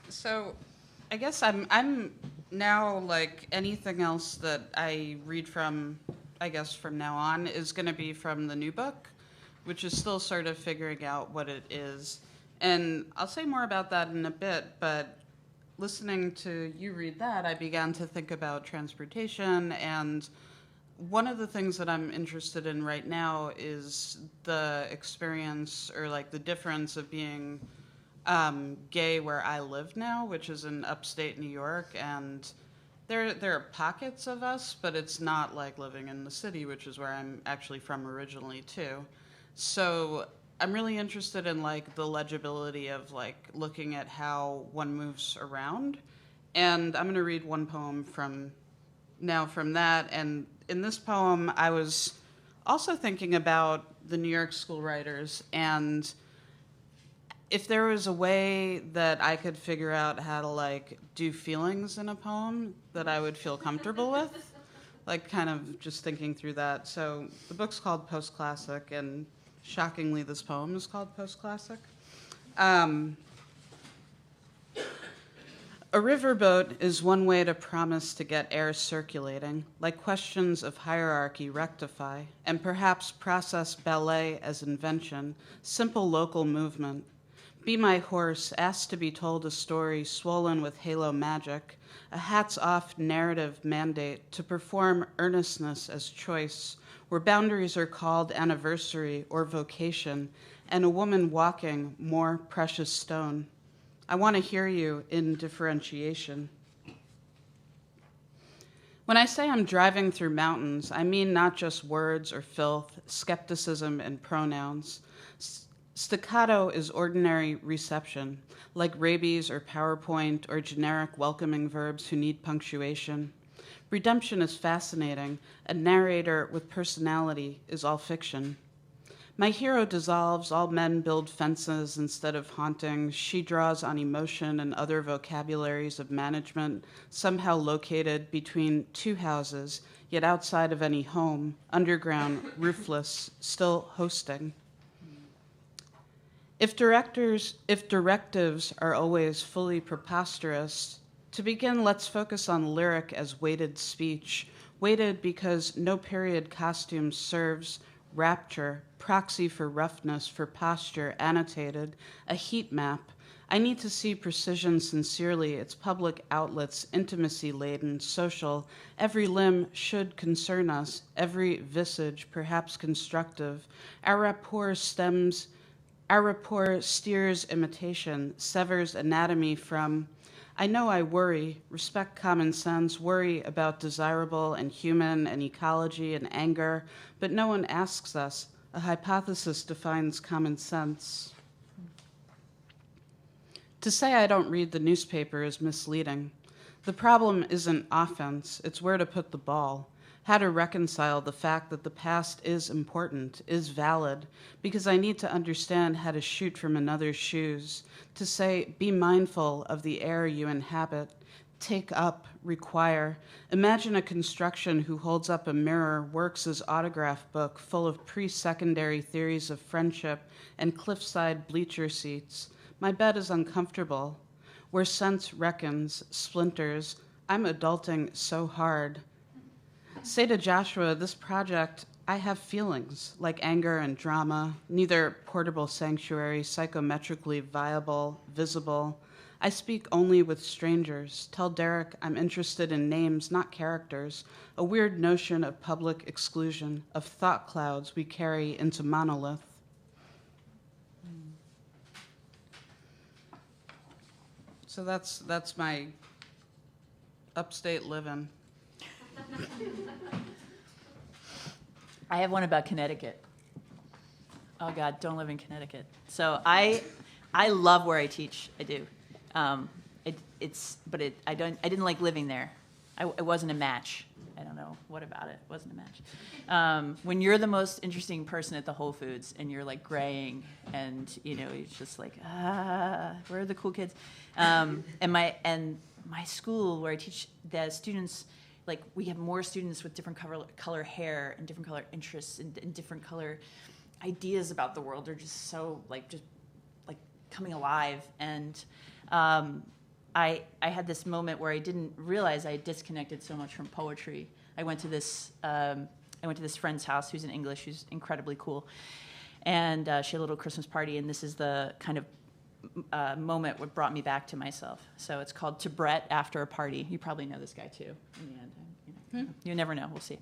So I guess I'm now, like anything else that I read from, I guess from now on, is going to be from the new book, which is still sort of figuring out what it is. And I'll say more about that in a bit, but listening to you read that, I began to think about transportation, and one of the things that I'm interested in right now is the experience, or like the difference of being gay where I live now, which is in upstate New York, and there are pockets of us, but it's not like living in the city, which is where I'm actually from originally too. So I'm really interested in like the legibility of like looking at how one moves around, and I'm going to read one poem from that. And in this poem, I was also thinking about the New York school writers, and if there was a way that I could figure out how to like do feelings in a poem that I would feel comfortable with, like kind of just thinking through that. So the book's called Post-Classic, and shockingly this poem is called Post-Classic. A riverboat is one way to promise to get air circulating, like questions of hierarchy rectify, and perhaps process ballet as invention, simple local movement. Be my horse, asked to be told a story swollen with halo magic, a hats-off narrative mandate to perform earnestness as choice, where boundaries are called anniversary or vocation, and a woman walking more precious stone. I want to hear you in differentiation. When I say I'm driving through mountains, I mean not just words or filth, skepticism and pronouns. Staccato is ordinary reception, like rabies or PowerPoint or generic welcoming verbs who need punctuation. Redemption is fascinating. A narrator with personality is all fiction. My hero dissolves, all men build fences instead of haunting. She draws on emotion and other vocabularies of management, somehow located between two houses, yet outside of any home, underground, roofless, still hosting. If directives are always fully preposterous, to begin, let's focus on lyric as weighted speech, weighted because no period costume serves rapture, proxy for roughness, for posture, annotated, a heat map. I need to see precision sincerely, its public outlets, intimacy-laden, social. Every limb should concern us, every visage, perhaps constructive. Our rapport steers imitation, severs anatomy from, I know I worry, respect common sense, worry about desirable and human and ecology and anger, but no one asks us. A hypothesis defines common sense. To say I don't read the newspaper is misleading. The problem isn't offense, it's where to put the ball. How to reconcile the fact that the past is important, is valid, because I need to understand how to shoot from another's shoes, to say, be mindful of the air you inhabit, take up, require. Imagine a construction who holds up a mirror, works as autograph book full of pre-secondary theories of friendship and cliffside bleacher seats. My bed is uncomfortable. Where sense reckons, splinters, I'm adulting so hard. Say to Joshua, this project, I have feelings like anger and drama, neither portable sanctuary, psychometrically viable, visible. I speak only with strangers. Tell Derek I'm interested in names, not characters, a weird notion of public exclusion, of thought clouds we carry into monolith. So that's my upstate living. I have one about Connecticut. Oh God, don't live in Connecticut. So I love where I teach. I do. I didn't like living there. It wasn't a match. I don't know what about it. It wasn't a match. When you're the most interesting person at the Whole Foods and you're like graying and you're just like, where are the cool kids? And my school where I teach, the students, like we have more students with different color hair and different color interests and different color ideas about the world. They're just so just coming alive. And I had this moment where I didn't realize I had disconnected so much from poetry. I went to this friend's house who's in English, who's incredibly cool, and she had a little Christmas party. And this is the kind of moment what brought me back to myself. So it's called To Brett After a Party. You probably know this guy too. In the end, you never know. We'll see.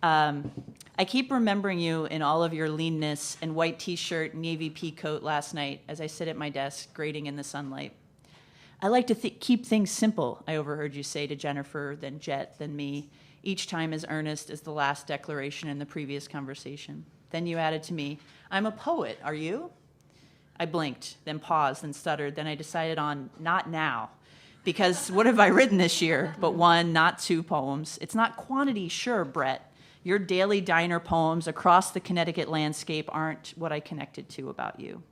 I keep remembering you in all of your leanness and white T-shirt, navy pea coat last night as I sit at my desk, grating in the sunlight. I like to keep things simple, I overheard you say to Jennifer, then Jet, then me, each time as earnest as the last declaration in the previous conversation. Then you added to me, I'm a poet, are you? I blinked, then paused, then stuttered, then I decided on not now. Because what have I written this year? But one, not two poems. It's not quantity, sure, Brett. Your daily diner poems across the Connecticut landscape aren't what I connected to about you.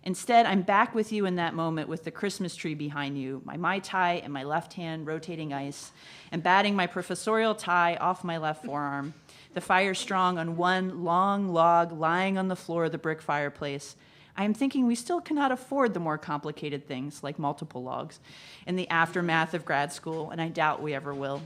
Instead, I'm back with you in that moment with the Christmas tree behind you, my Mai Tai in my left hand rotating ice, and batting my professorial tie off my left forearm, the fire strong on one long log lying on the floor of the brick fireplace. I am thinking we still cannot afford the more complicated things like multiple logs in the aftermath of grad school, and I doubt we ever will.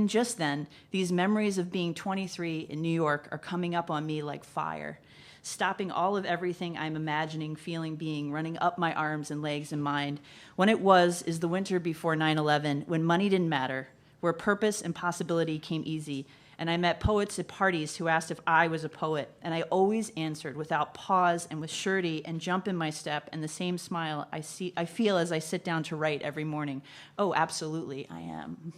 Just then, these memories of being 23 in New York are coming up on me like fire, stopping all of everything I'm imagining, feeling, being, running up my arms and legs and mind. When it is the winter before 9/11, when money didn't matter, where purpose and possibility came easy, and I met poets at parties who asked if I was a poet, and I always answered without pause and with surety and jump in my step and the same smile I feel as I sit down to write every morning. Oh, absolutely, I am.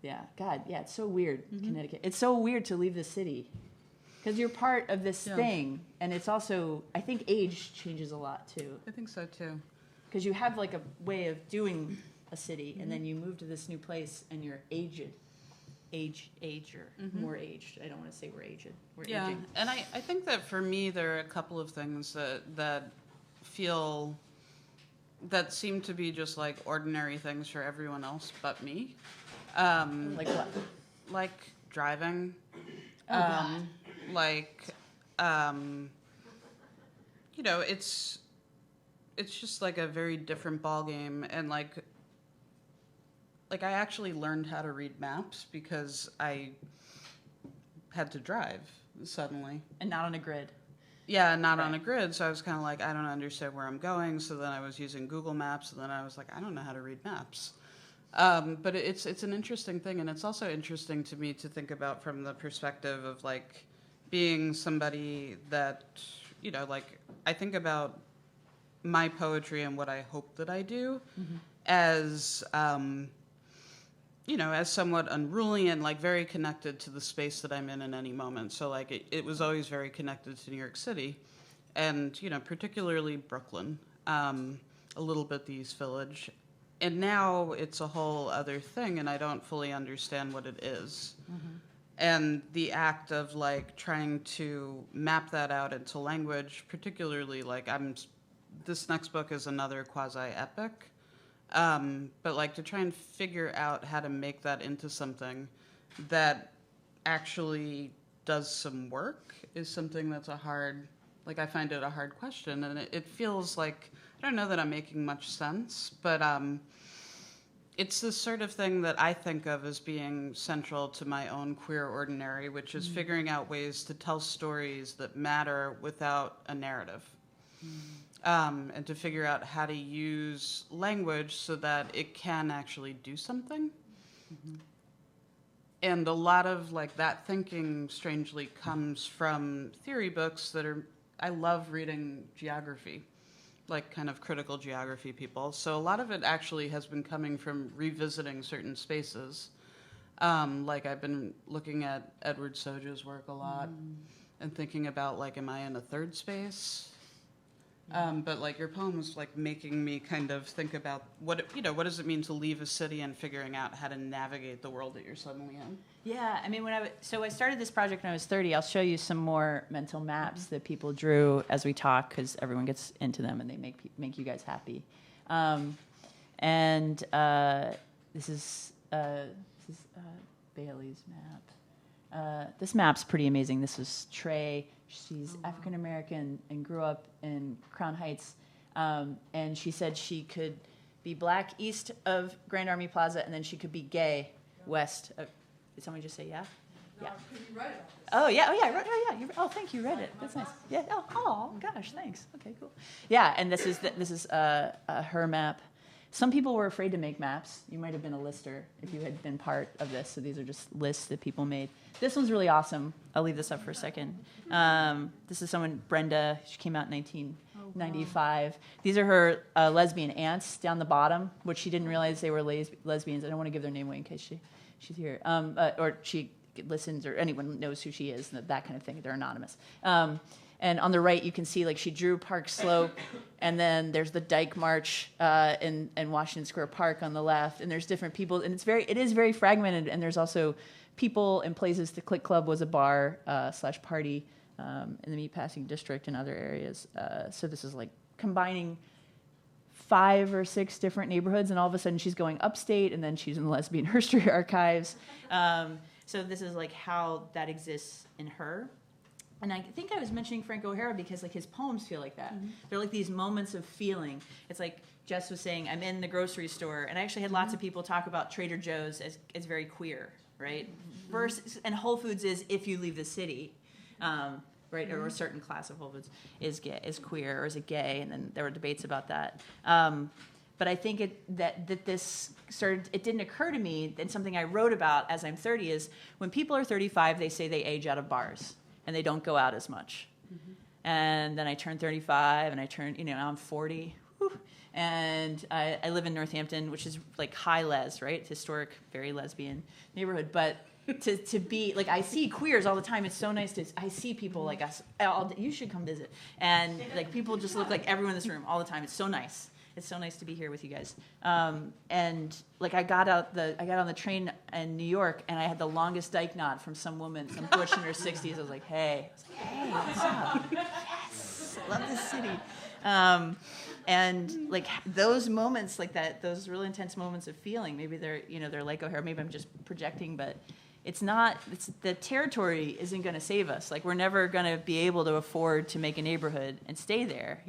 Yeah. God, yeah, it's so weird, Connecticut. It's so weird to leave the city because you're part of this thing. And it's also, I think age changes a lot too. I think so too. Because you have like a way of doing a city and then you move to this new place and you're ager, more aged. I don't want to say we're aged. We're aging. And I think that for me, there are a couple of things that seem to be just like ordinary things for everyone else but me. Like what? Like driving. You know, it's just like a very different ballgame, and like I actually learned how to read maps because I had to drive suddenly. And not on a grid. Yeah, not on a grid. So I was kind of like, I don't understand where I'm going. So then I was using Google Maps, and then I was like, I don't know how to read maps. But it's an interesting thing, and it's also interesting to me to think about from the perspective of like being somebody that, you know, like I think about my poetry and what I hope that I do as, you know, as somewhat unruly and like very connected to the space that I'm in any moment. So like it was always very connected to New York City and, you know, particularly Brooklyn, a little bit the East Village. And now it's a whole other thing, and I don't fully understand what it is. And the act of like trying to map that out into language, particularly like this next book is another quasi-epic, but like to try and figure out how to make that into something that actually does some work is something that's I find it a hard question, and it feels like, I don't know that I'm making much sense, but it's this sort of thing that I think of as being central to my own queer ordinary, which is figuring out ways to tell stories that matter without a narrative. And to figure out how to use language so that it can actually do something. And a lot of like that thinking strangely comes from theory books I love reading geography, like kind of critical geography people. So a lot of it actually has been coming from revisiting certain spaces. Like I've been looking at Edward Soja's work a lot and thinking about like, am I in a third space? But like your poem was like making me kind of think about what does it mean to leave a city and figuring out how to navigate the world that you're suddenly in. Yeah, I mean, so I started this project when I was 30. I'll show you some more mental maps that people drew as we talk, because everyone gets into them and they make you guys happy. This is Bailey's map. This map's pretty amazing. This is Trey. She's African American and grew up in Crown Heights, and she said she could be black east of Grand Army Plaza, and then she could be gay west of. Did someone just say yeah? No, because you read about this. Oh yeah, thank you. You read it. That's nice. Yeah. Oh gosh, thanks. Okay, cool. Yeah, and this is her map. Some people were afraid to make maps. You might have been a lister if you had been part of this. So these are just lists that people made. This one's really awesome. I'll leave this up for a second. This is someone, Brenda. She came out in 1995. Wow. These are her lesbian aunts down the bottom, which she didn't realize they were lesbians. I don't want to give their name away in case she's here. Or she listens, or anyone knows who she is, and that kind of thing. They're anonymous. And on the right, you can see like she drew Park Slope, and then there's the Dyke March in Washington Square Park on the left, and there's different people, and it is very fragmented. And there's also people and places. The Click Club was a bar / party in the Meatpacking District and other areas. So this is like combining 5 or 6 different neighborhoods, and all of a sudden she's going upstate, and then she's in the Lesbian History Archives. So this is like how that exists in her. And I think I was mentioning Frank O'Hara because like his poems feel like that. They're like these moments of feeling. It's like Jess was saying, I'm in the grocery store, and I actually had lots of people talk about Trader Joe's as very queer, right? Versus, and Whole Foods is if you leave the city, right? Or a certain class of Whole Foods is queer, or is it gay? And then there were debates about that. But I think that this started, it didn't occur to me, and something I wrote about as I'm 30 is when people are 35, they say they age out of bars. And they don't go out as much. And then I turned 35, and I turned, now I'm 40. Whew. And I live in Northampton, which is like high les, right? Historic, very lesbian neighborhood. But to be, like, I see queers all the time. It's so nice I see people like us. You should come visit. And like people just look like everyone in this room all the time. It's so nice. It's so nice to be here with you guys. And like I got on the train in New York, and I had the longest dyke knot from some woman, some butch in her 60s. I was like, hey, what's up? Yes, I love this city. And like those moments like that, those really intense moments of feeling, maybe they're like O'Hara, maybe I'm just projecting, but the territory isn't going to save us. Like we're never going to be able to afford to make a neighborhood and stay there.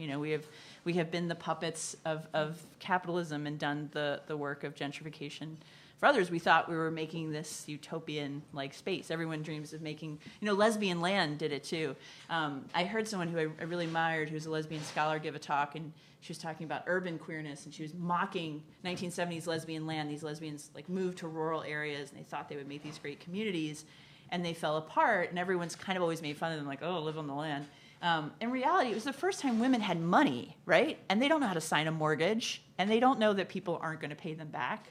We have been the puppets of capitalism and done the work of gentrification. For others, we thought we were making this utopian-like space. Everyone dreams of making, Lesbian land did it too. I heard someone who I really admired, who's a lesbian scholar, give a talk, and she was talking about urban queerness, and she was mocking 1970s lesbian land. These lesbians like moved to rural areas, and they thought they would make these great communities, and they fell apart, and everyone's kind of always made fun of them, like, oh, live on the land. In reality, it was the first time women had money, right? And they don't know how to sign a mortgage, and they don't know that people aren't going to pay them back.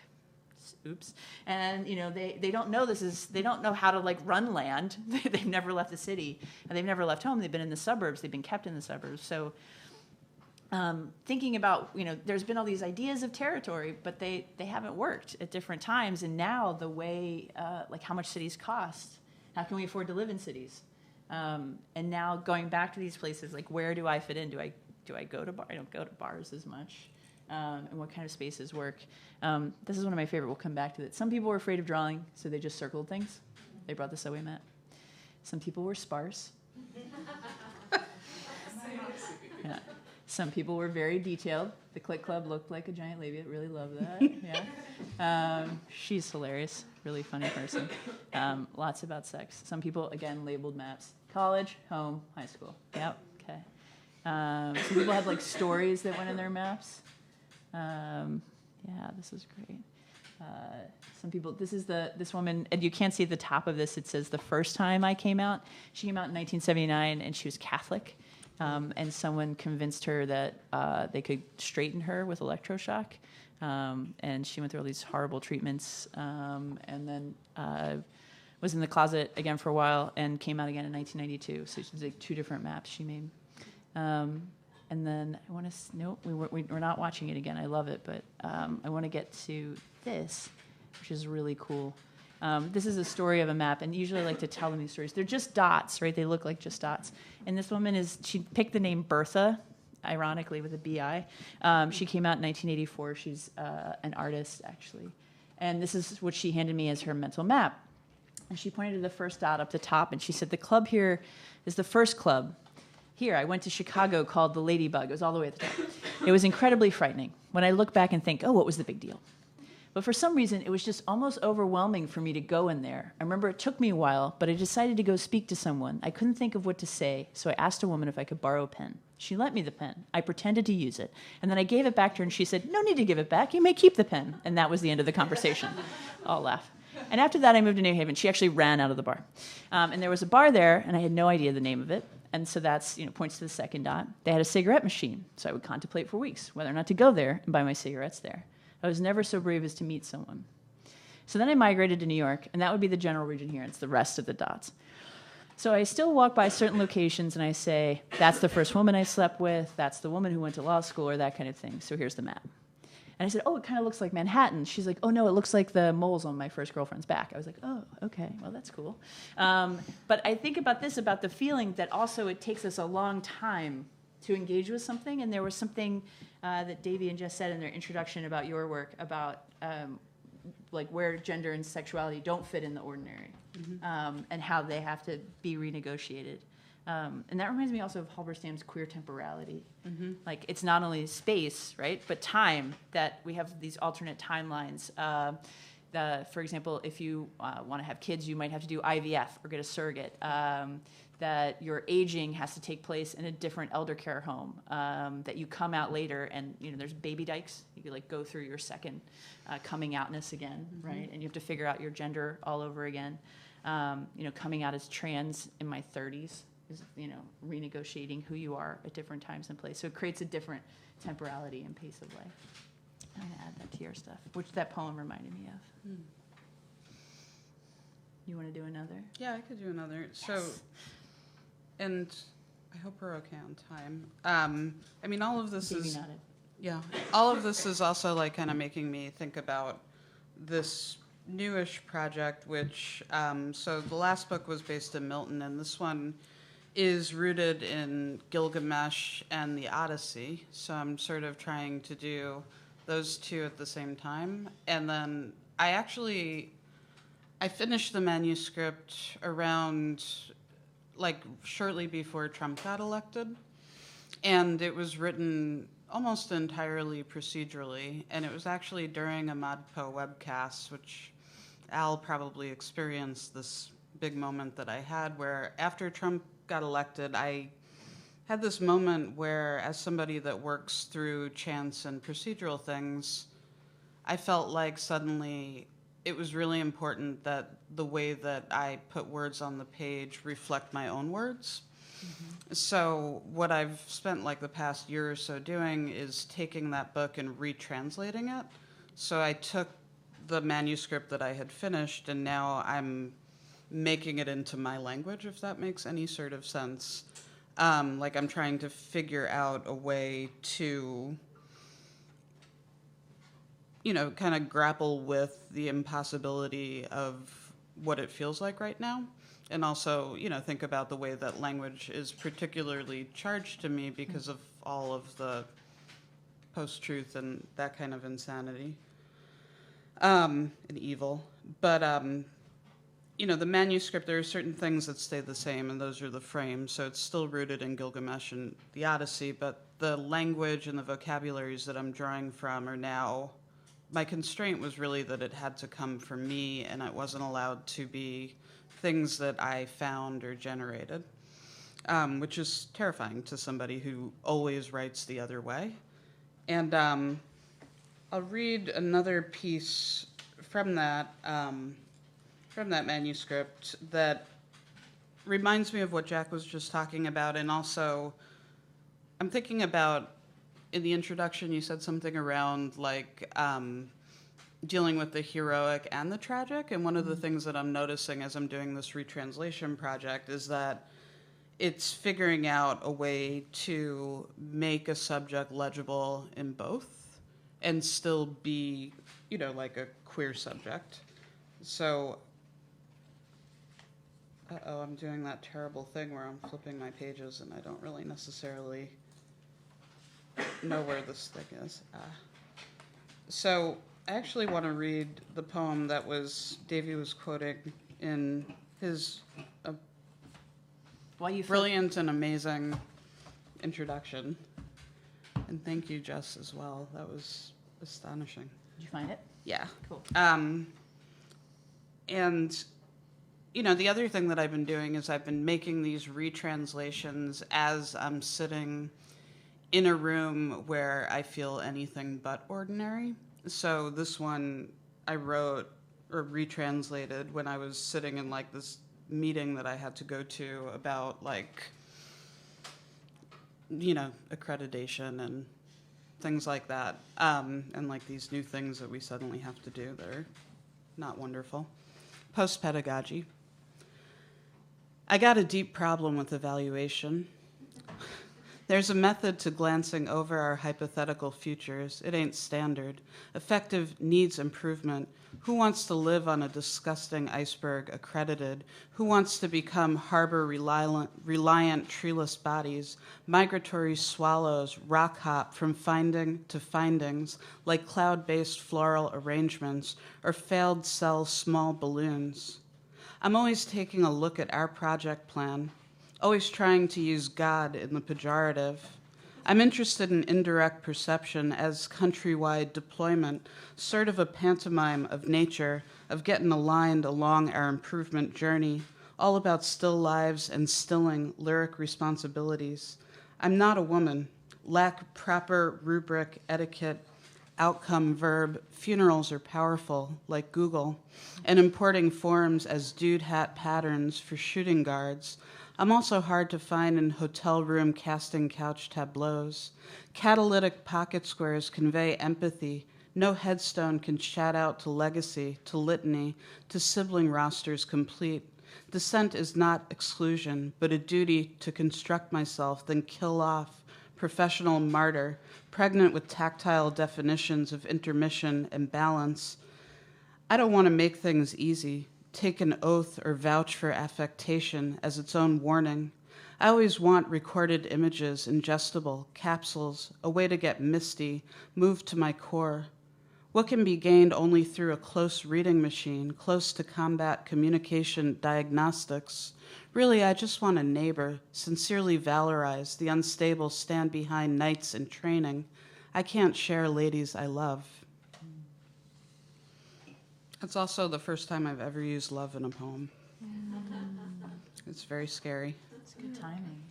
Oops. And they don't know they don't know how to like run land. They've never left the city, and they've never left home. They've been in the suburbs. They've been kept in the suburbs. So thinking about, there's been all these ideas of territory, but they haven't worked at different times. And now the way, like how much cities cost, how can we afford to live in cities? And now going back to these places, like where do I fit in? Do I go to bar? I don't go to bars as much. And what kind of spaces work? This is one of my favorite. We'll come back to it. Some people were afraid of drawing, so they just circled things. They brought the subway mat. Some people were sparse. Yeah. Some people were very detailed. The Click Club looked like a giant labia. Really love that. Yeah. She's hilarious. Really funny person. Lots about sex. Some people, again, labeled maps. College, home, high school. Yep. Okay. Some people had like stories that went in their maps. Yeah, this is great. Some people, this woman, and you can't see at the top of this, it says the first time I came out. She came out in 1979, and she was Catholic. And someone convinced her that they could straighten her with electroshock. And she went through all these horrible treatments, and then was in the closet again for a while and came out again in 1992. So she's like 2 different maps she made. And then I want to, we're not watching it again. I love it, but I want to get to this, which is really cool. This is a story of a map, and usually I like to tell them these stories. They're just dots, right? They look like just dots. And this woman she picked the name Bertha, ironically, with a B-I. She came out in 1984. She's an artist, actually. And this is what she handed me as her mental map. And she pointed to the first dot up the top, and she said, the club here is the first club. Here, I went to Chicago called the Ladybug. It was all the way at the top. It was incredibly frightening. When I look back and think, oh, what was the big deal? But for some reason, it was just almost overwhelming for me to go in there. I remember it took me a while, but I decided to go speak to someone. I couldn't think of what to say, so I asked a woman if I could borrow a pen. She lent me the pen. I pretended to use it. And then I gave it back to her, and she said, no need to give it back. You may keep the pen. And that was the end of the conversation. I'll laugh. And after that, I moved to New Haven. She actually ran out of the bar. And there was a bar there, and I had no idea the name of it. And so that's, points to the second dot. They had a cigarette machine, so I would contemplate for weeks whether or not to go there and buy my cigarettes there. I was never so brave as to meet someone. So then I migrated to New York, and that would be the general region here. It's the rest of the dots. So I still walk by certain locations, and I say, that's the first woman I slept with, that's the woman who went to law school, or that kind of thing. So here's the map. And I said, oh, it kind of looks like Manhattan. She's like, oh, no, it looks like the moles on my first girlfriend's back. I was like, oh, okay, well, that's cool. But I think about this, about the feeling that also it takes us a long time to engage with something. And there was something that Davy and Jess said in their introduction about your work, about like where gender and sexuality don't fit in the ordinary, and how they have to be renegotiated. And that reminds me also of Halberstam's queer temporality. Like, it's not only space, right, but time, that we have these alternate timelines. For example, if you want to have kids, you might have to do IVF or get a surrogate. That your aging has to take place in a different elder care home. That you come out later, and there's baby dykes. You could go through your second coming outness again, right? And you have to figure out your gender all over again. Coming out as trans in my 30s is, renegotiating who you are at different times and places. So it creates a different temporality and pace of life. I'm going to add that to your stuff, which that poem reminded me of. Hmm. You want to do another? Yeah, I could do another. Yes. So, and I hope we're okay on time. I mean, all of this Davy is... nodded. Yeah, all of this is also like kind of making me think about this newish project, which, so the last book was based in Milton, and this one is rooted in Gilgamesh and the Odyssey. So I'm sort of trying to do those two at the same time. And then I finished the manuscript around, like, shortly before Trump got elected. And it was written almost entirely procedurally, and it was actually during a ModPo webcast, which Al probably experienced this big moment that I had where after Trump got elected, I had this moment where, as somebody that works through chance and procedural things, I felt like suddenly it was really important that the way that I put words on the page reflect my own words. Mm-hmm. So what I've spent like the past year or so doing is taking that book and retranslating it. So I took the manuscript that I had finished, and now I'm making it into my language, if that makes any sort of sense. Like I'm trying to figure out a way to, kind of grapple with the impossibility of what it feels like right now. And also, think about the way that language is particularly charged to me because of all of the post-truth and that kind of insanity and evil. But, the manuscript, there are certain things that stay the same, and those are the frames. So it's still rooted in Gilgamesh and the Odyssey, but the language and the vocabularies that I'm drawing from are now... My constraint was really that it had to come from me, and it wasn't allowed to be things that I found or generated, which is terrifying to somebody who always writes the other way. And I'll read another piece from that manuscript that reminds me of what Jack was just talking about, and also I'm thinking about, in the introduction, you said something around like dealing with the heroic and the tragic. And one of the things that I'm noticing as I'm doing this retranslation project is that it's figuring out a way to make a subject legible in both and still be, like a queer subject. So, I'm doing that terrible thing where I'm flipping my pages and I don't really necessarily know where this thing is. So I actually want to read the poem that Davy was quoting in his brilliant and amazing introduction. And thank you, Jess, as well. That was astonishing. Did you find it? Yeah. Cool. And, the other thing that I've been doing is I've been making these retranslations as I'm sitting in a room where I feel anything but ordinary. So this one I wrote or retranslated when I was sitting in like this meeting that I had to go to about like, accreditation and things like that. And like these new things that we suddenly have to do that are not wonderful. Post-pedagogy. I got a deep problem with evaluation. There's a method to glancing over our hypothetical futures. It ain't standard. Effective needs improvement. Who wants to live on a disgusting iceberg accredited? Who wants to become harbor reliant treeless bodies, migratory swallows, rock hop from finding to findings, like cloud-based floral arrangements, or failed cell small balloons? I'm always taking a look at our project plan, always trying to use God in the pejorative. I'm interested in indirect perception as countrywide deployment, sort of a pantomime of nature, of getting aligned along our improvement journey, all about still lives and stilling lyric responsibilities. I'm not a woman, lack proper rubric etiquette, outcome verb, funerals are powerful, like Google, and importing forms as dude hat patterns for shooting guards. I'm also hard to find in hotel room casting couch tableaus. Catalytic pocket squares convey empathy. No headstone can shout out to legacy, to litany, to sibling rosters complete. Dissent is not exclusion, but a duty to construct myself, then kill off, professional martyr, pregnant with tactile definitions of intermission and balance. I don't want to make things easy, take an oath or vouch for affectation as its own warning. I always want recorded images, ingestible, capsules, a way to get misty, move to my core. What can be gained only through a close reading machine, close to combat communication diagnostics? Really, I just want a neighbor, sincerely valorized, the unstable stand behind knights in training. I can't share ladies I love. It's also the first time I've ever used love in a poem. It's very scary. It's good timing.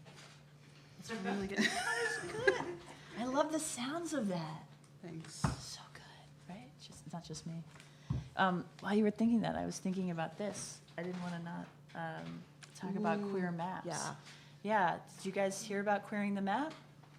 It's really good. It's good. I love the sounds of that. Thanks. So good, right? It's not just me. While you were thinking that, I was thinking about this. I didn't want to not talk about queer maps. Yeah. Yeah. Did you guys hear about Queering the Map?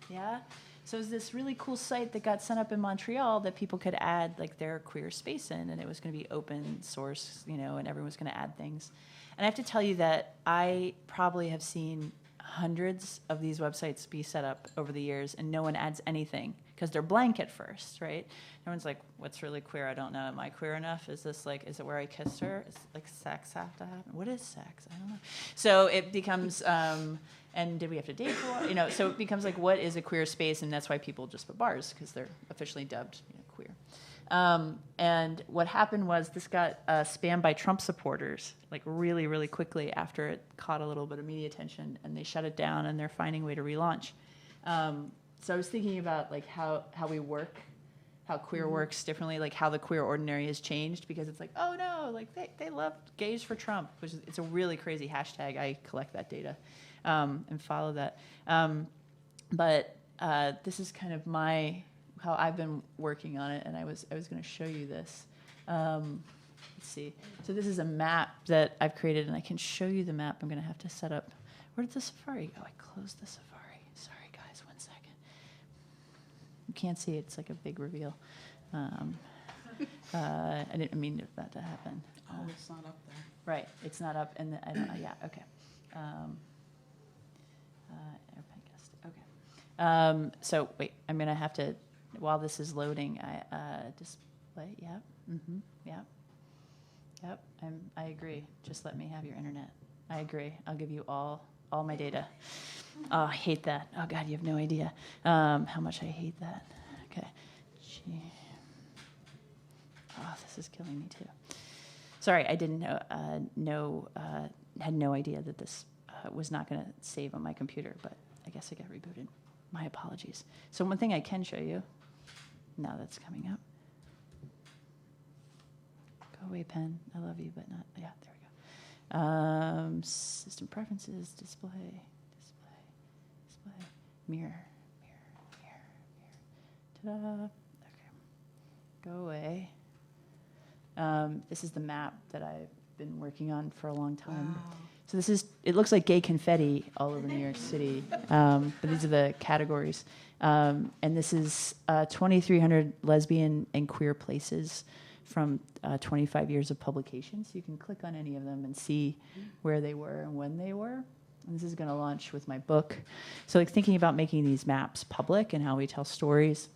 Yeah. So it was this really cool site that got set up in Montreal that people could add like their queer space in, and it was going to be open source, and everyone was going to add things. And I have to tell you that I probably have seen hundreds of these websites be set up over the years, and no one adds anything because they're blank at first, right? Everyone's like, what's really queer? I don't know. Am I queer enough? Is this like, is it where I kissed her? Is like sex have to happen? What is sex? I don't know. So it becomes, and did we have to date for a while? So it becomes like, what is a queer space? And that's why people just put bars, because they're officially dubbed queer. And what happened was this got spammed by Trump supporters, like really, really quickly after it caught a little bit of media attention, and they shut it down, and they're finding a way to relaunch. So I was thinking about like how we work, how queer works differently, like how the queer ordinary has changed, because it's like, oh no, like they love gays for Trump, which is, it's a really crazy hashtag. I collect that data and follow that. But this is kind of how I've been working on it, and I was going to show you this. Let's see. So this is a map that I've created, and I can show you the map. I'm going to have to set up. Where did the Safari go? I closed the Safari. Sorry, guys. 1 second. You can't see it. It's like a big reveal. I didn't mean that to happen. It's not up there. Right. It's not up. And I don't. Yeah. Okay. Airplane guest. Okay. So wait. I'm going to have to. While this is loading, I display. Yep. Mm-hmm. Yep. Yep. I agree. Just let me have your internet. I agree. I'll give you all my data. Oh, I hate that. Oh God, you have no idea how much I hate that. Okay. Gee. Oh, this is killing me too. Sorry, I didn't had no idea that this was not going to save on my computer, but I guess I got rebooted. My apologies. So one thing I can show you. Now that's coming up. Go away, pen. I love you, but not. Yeah, there we go. System preferences, display, mirror. Ta-da. Okay. Go away. This is the map that I've been working on for a long time. Wow. So it looks like gay confetti all over New York City, but these are the categories. And this is 2,300 lesbian and queer places from 25 years of publication. So you can click on any of them and see where they were and when they were. And this is going to launch with my book. So like thinking about making these maps public and how we tell stories.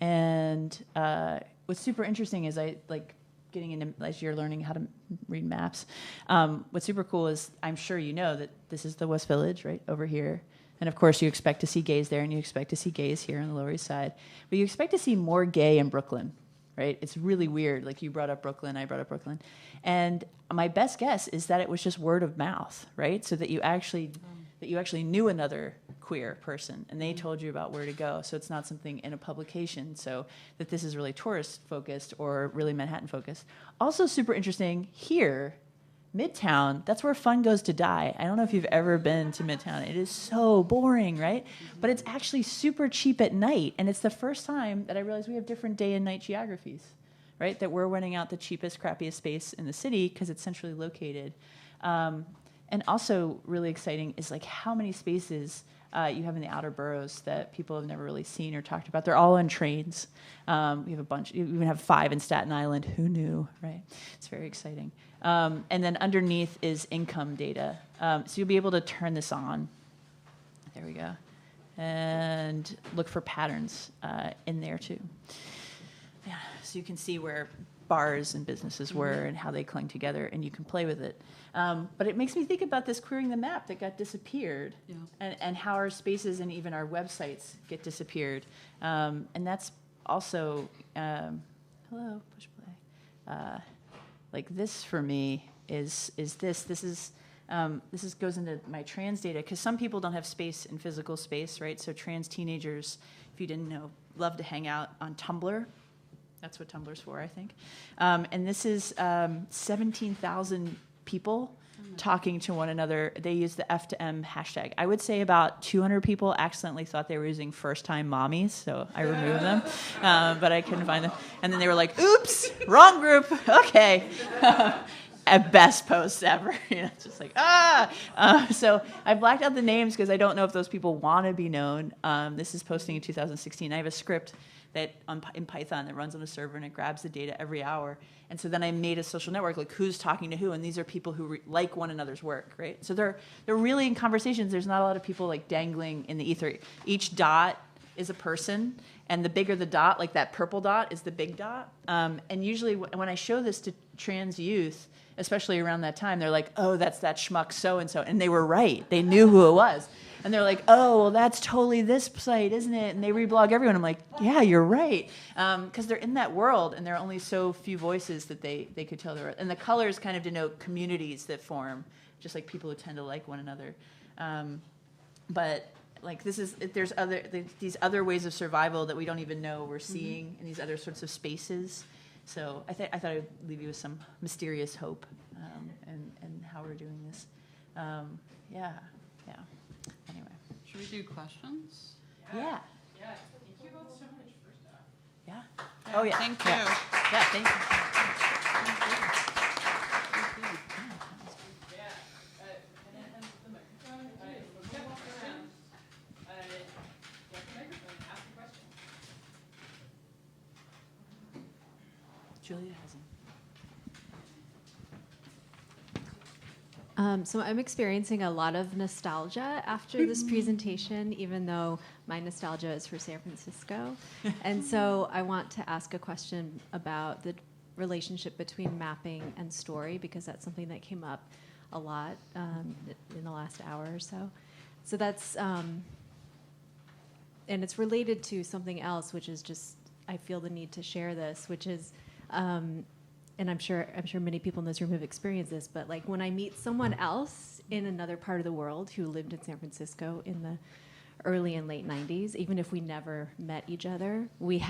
And what's super interesting is I like getting into, as you're learning how to read maps, what's super cool is I'm sure you know that this is the West Village, right, over here. And of course you expect to see gays there, and you expect to see gays here on the Lower East Side. But you expect to see more gay in Brooklyn, right? It's really weird. Like you brought up Brooklyn, I brought up Brooklyn. And my best guess is that it was just word of mouth, right? So that you actually knew another queer person, and they told you about where to go. So it's not something in a publication, so that this is really tourist focused or really Manhattan focused. Also super interesting here, Midtown, that's where fun goes to die. I don't know if you've ever been to Midtown. It is so boring, right? But it's actually super cheap at night. And it's the first time that I realized we have different day and night geographies, right? That we're renting out the cheapest, crappiest space in the city because it's centrally located. And also really exciting is like how many spaces you have in the outer boroughs that people have never really seen or talked about. They're all on trains. We have a bunch. We even have 5 in Staten Island. Who knew, right? It's very exciting. And then underneath is income data. So you'll be able to turn this on. There we go. And look for patterns in there too. Yeah. So you can see where bars and businesses were and how they clung together, and you can play with it. But it makes me think about this queering the map that got disappeared, and how our spaces and even our websites get disappeared. And that's also, hello, push play. Like this for me is this. This is goes into my trans data, because some people don't have space in physical space, right? So trans teenagers, if you didn't know, love to hang out on Tumblr. That's what Tumblr's for, I think. And this is 17,000 people talking to one another. They use the F to M hashtag. I would say about 200 people accidentally thought they were using first-time mommies, so I removed them, but I couldn't find them. And then they were like, oops, wrong group, okay. At best posts ever, just like, so I blacked out the names because I don't know if those people want to be known. This is posting in 2016. I have a script that in Python that runs on a server, and it grabs the data every hour. And so then I made a social network, like who's talking to who, and these are people who like one another's work, right? So they're really in conversations. There's not a lot of people like dangling in the ether. Each dot is a person, and the bigger the dot, like that purple dot, is the big dot. And usually when I show this to trans youth, especially around that time, they're like, oh, that's that schmuck so-and-so. And they were right. They knew who it was. And they're like, oh, well, that's totally this site, isn't it? And they reblog everyone. I'm like, yeah, you're right. Because they're in that world, and there are only so few voices that they could tell. And the colors kind of denote communities that form, just like people who tend to like one another. But like there's these other ways of survival that we don't even know we're seeing in these other sorts of spaces. So I thought I'd leave you with some mysterious hope, and how we're doing this. Yeah. Anyway. Should we do questions? Yeah. Yeah. Thank you both so much, first off. Yeah. Oh yeah. Thank you. Yeah. Thank you. Yeah. And the microphone. Yeah, walk around. Get the microphone. Ask a question. Julia hasn't. So I'm experiencing a lot of nostalgia after this presentation, even though my nostalgia is for San Francisco. And so I want to ask a question about the relationship between mapping and story, because that's something that came up a lot in the last hour or so. So that's, and it's related to something else, which is just, I feel the need to share this, which is, and I'm sure many people in this room have experienced this, but like when I meet someone else in another part of the world who lived in San Francisco in the early and late 90s, even if we never met each other, we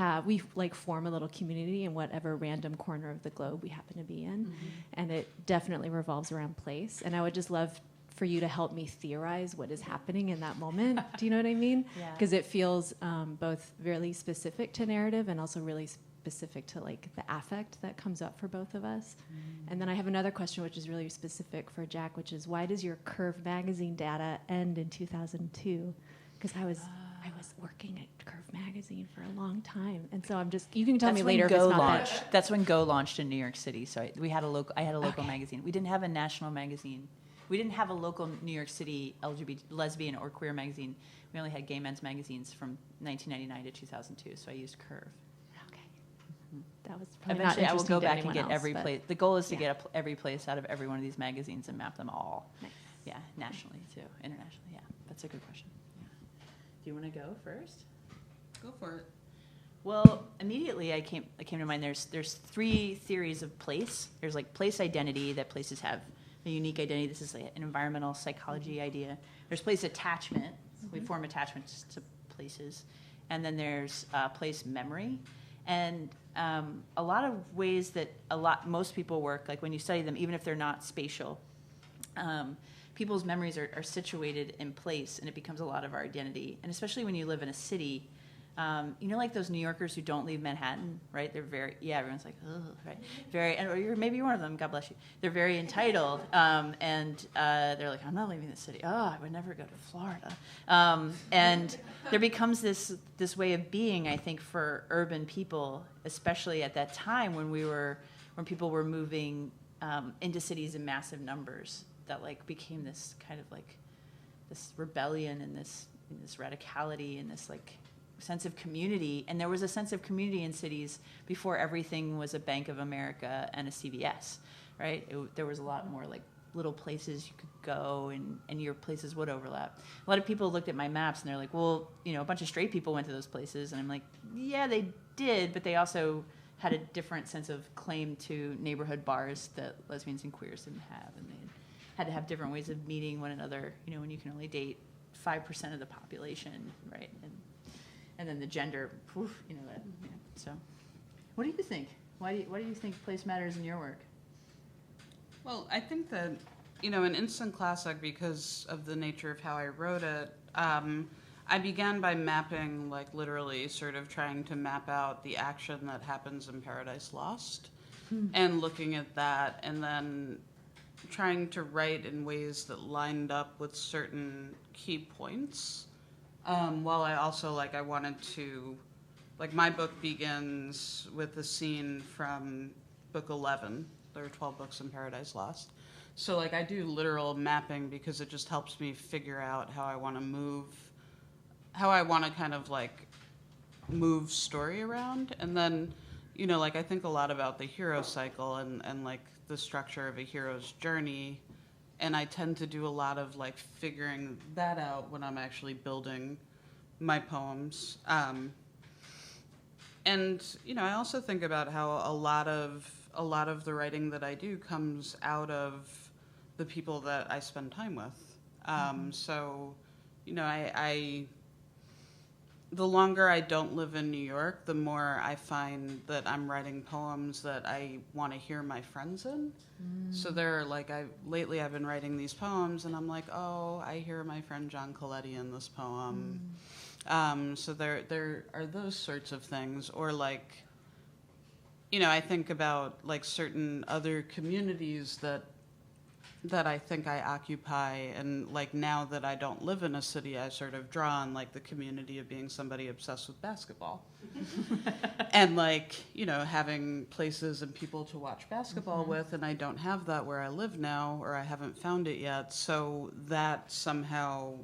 like form a little community in whatever random corner of the globe we happen to be in. And it definitely revolves around place. And I would just love for you to help me theorize what is happening in that moment. Do you know what I mean? Because it feels both really specific to narrative and also really specific to like the affect that comes up for both of us. And then I have another question, which is really specific for Jack, which is why does your Curve magazine data end in 2002? Because I was working at Curve magazine for a long time, and so I'm just, you can tell me later if it's not that. That's when Go launched in New York City. So I had a local magazine. We didn't have a national magazine. We didn't have a local New York City LGBT, lesbian, or queer magazine. We only had gay men's magazines from 1999 to 2002. So I used Curve. That was probably eventually not I will go back and get else, every place. The goal is to get every place out of every one of these magazines and map them all. Nice. Yeah, nationally too, internationally. Yeah, that's a good question. Yeah. Do you want to go first? Go for it. Well, immediately I came to mind. There's 3 theories of place. There's like place identity, that places have a unique identity. This is like an environmental psychology idea. There's place attachment. We form attachments to places, and then there's place memory. And a lot of ways that most people work, like when you study them, even if they're not spatial, people's memories are situated in place, and it becomes a lot of our identity. And especially when you live in a city, like those New Yorkers who don't leave Manhattan, right? They're everyone's like, oh, right? Or maybe you're one of them, God bless you. They're very entitled, and they're like, I'm not leaving the city. Oh, I would never go to Florida. And there becomes this way of being, I think, for urban people, especially at that time when people were moving into cities in massive numbers, that like became this kind of like this rebellion and this radicality and this like sense of community. And there was a sense of community in cities before everything was a Bank of America and a CVS, right? There was a lot more like little places you could go, and your places would overlap. A lot of people looked at my maps and they're like, well, a bunch of straight people went to those places. And I'm like, yeah, they did, but they also had a different sense of claim to neighborhood bars that lesbians and queers didn't have. And they had to have different ways of meeting one another, when you can only date 5% of the population, right? And then the gender, So, what do you think? Why do you think place matters in your work? Well, I think that, an instant classic, because of the nature of how I wrote it, I began by mapping, like literally sort of trying to map out the action that happens in Paradise Lost and looking at that, and then trying to write in ways that lined up with certain key points. While I also, I wanted to, my book begins with a scene from book 11. There are 12 books in Paradise Lost. So, I do literal mapping because it just helps me figure out how I want to kind of, move story around. And then, I think a lot about the hero cycle and the structure of a hero's journey. And I tend to do a lot of figuring that out when I'm actually building my poems. And I also think about how a lot of the writing that I do comes out of the people that I spend time with. So, the longer I don't live in New York, the more I find that I'm writing poems that I want to hear my friends in. So they're lately I've been writing these poems, and I'm like, oh, I hear my friend John Coletti in this poem. So there are those sorts of things, or I think about certain other communities that I think I occupy, and now that I don't live in a city, I sort of draw on the community of being somebody obsessed with basketball, and having places and people to watch basketball with, and I don't have that where I live now, or I haven't found it yet. So that somehow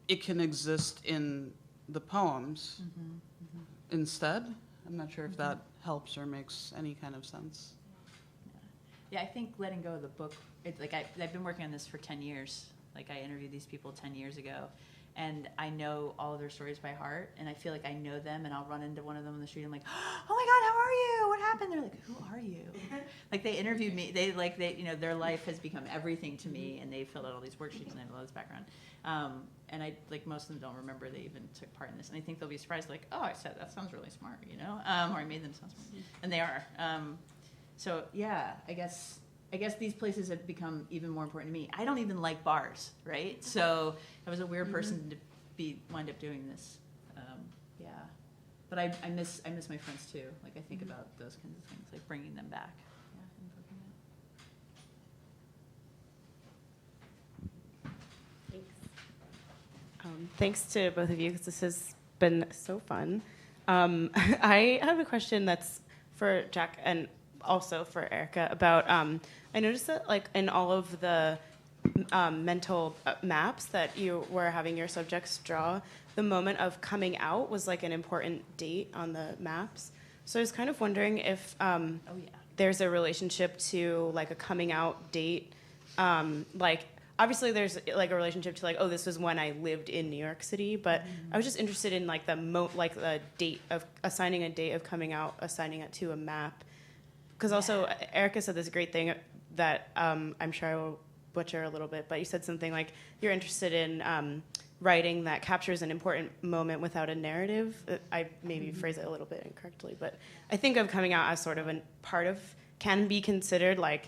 it can exist in the poems instead. I'm not sure if that helps or makes any kind of sense. Yeah, I think letting go of the book, I've been working on this for 10 years. I interviewed these people 10 years ago, and I know all of their stories by heart, and I feel like I know them, and I'll run into one of them on the street, and I'm like, oh my God, how are you? What happened? They're like, who are you? They interviewed me. Their life has become everything to me, and they filled out all these worksheets, and I have all this background. And I most of them don't remember they even took part in this, and I think they'll be surprised, oh, I said that sounds really smart, or I made them sound smart, and they are. So yeah, I guess these places have become even more important to me. I don't even like bars, right? So I was a weird person to wind up doing this. Yeah, but I miss my friends too. I think about those kinds of things, bringing them back. Yeah, Thanks to both of you, because this has been so fun. I have a question that's for Jack and also for Erica about, I noticed that in all of the mental maps that you were having your subjects draw, the moment of coming out was an important date on the maps. So I was kind of wondering if there's a relationship to a coming out date. Obviously there's a relationship to oh, this was when I lived in New York City, but I was just interested in the date of assigning a date of coming out, assigning it to a map. Because also, Erica said this great thing that I'm sure I will butcher a little bit, but you said something you're interested in writing that captures an important moment without a narrative. I maybe phrase it a little bit incorrectly, but I think of coming out as sort of a part of, can be considered like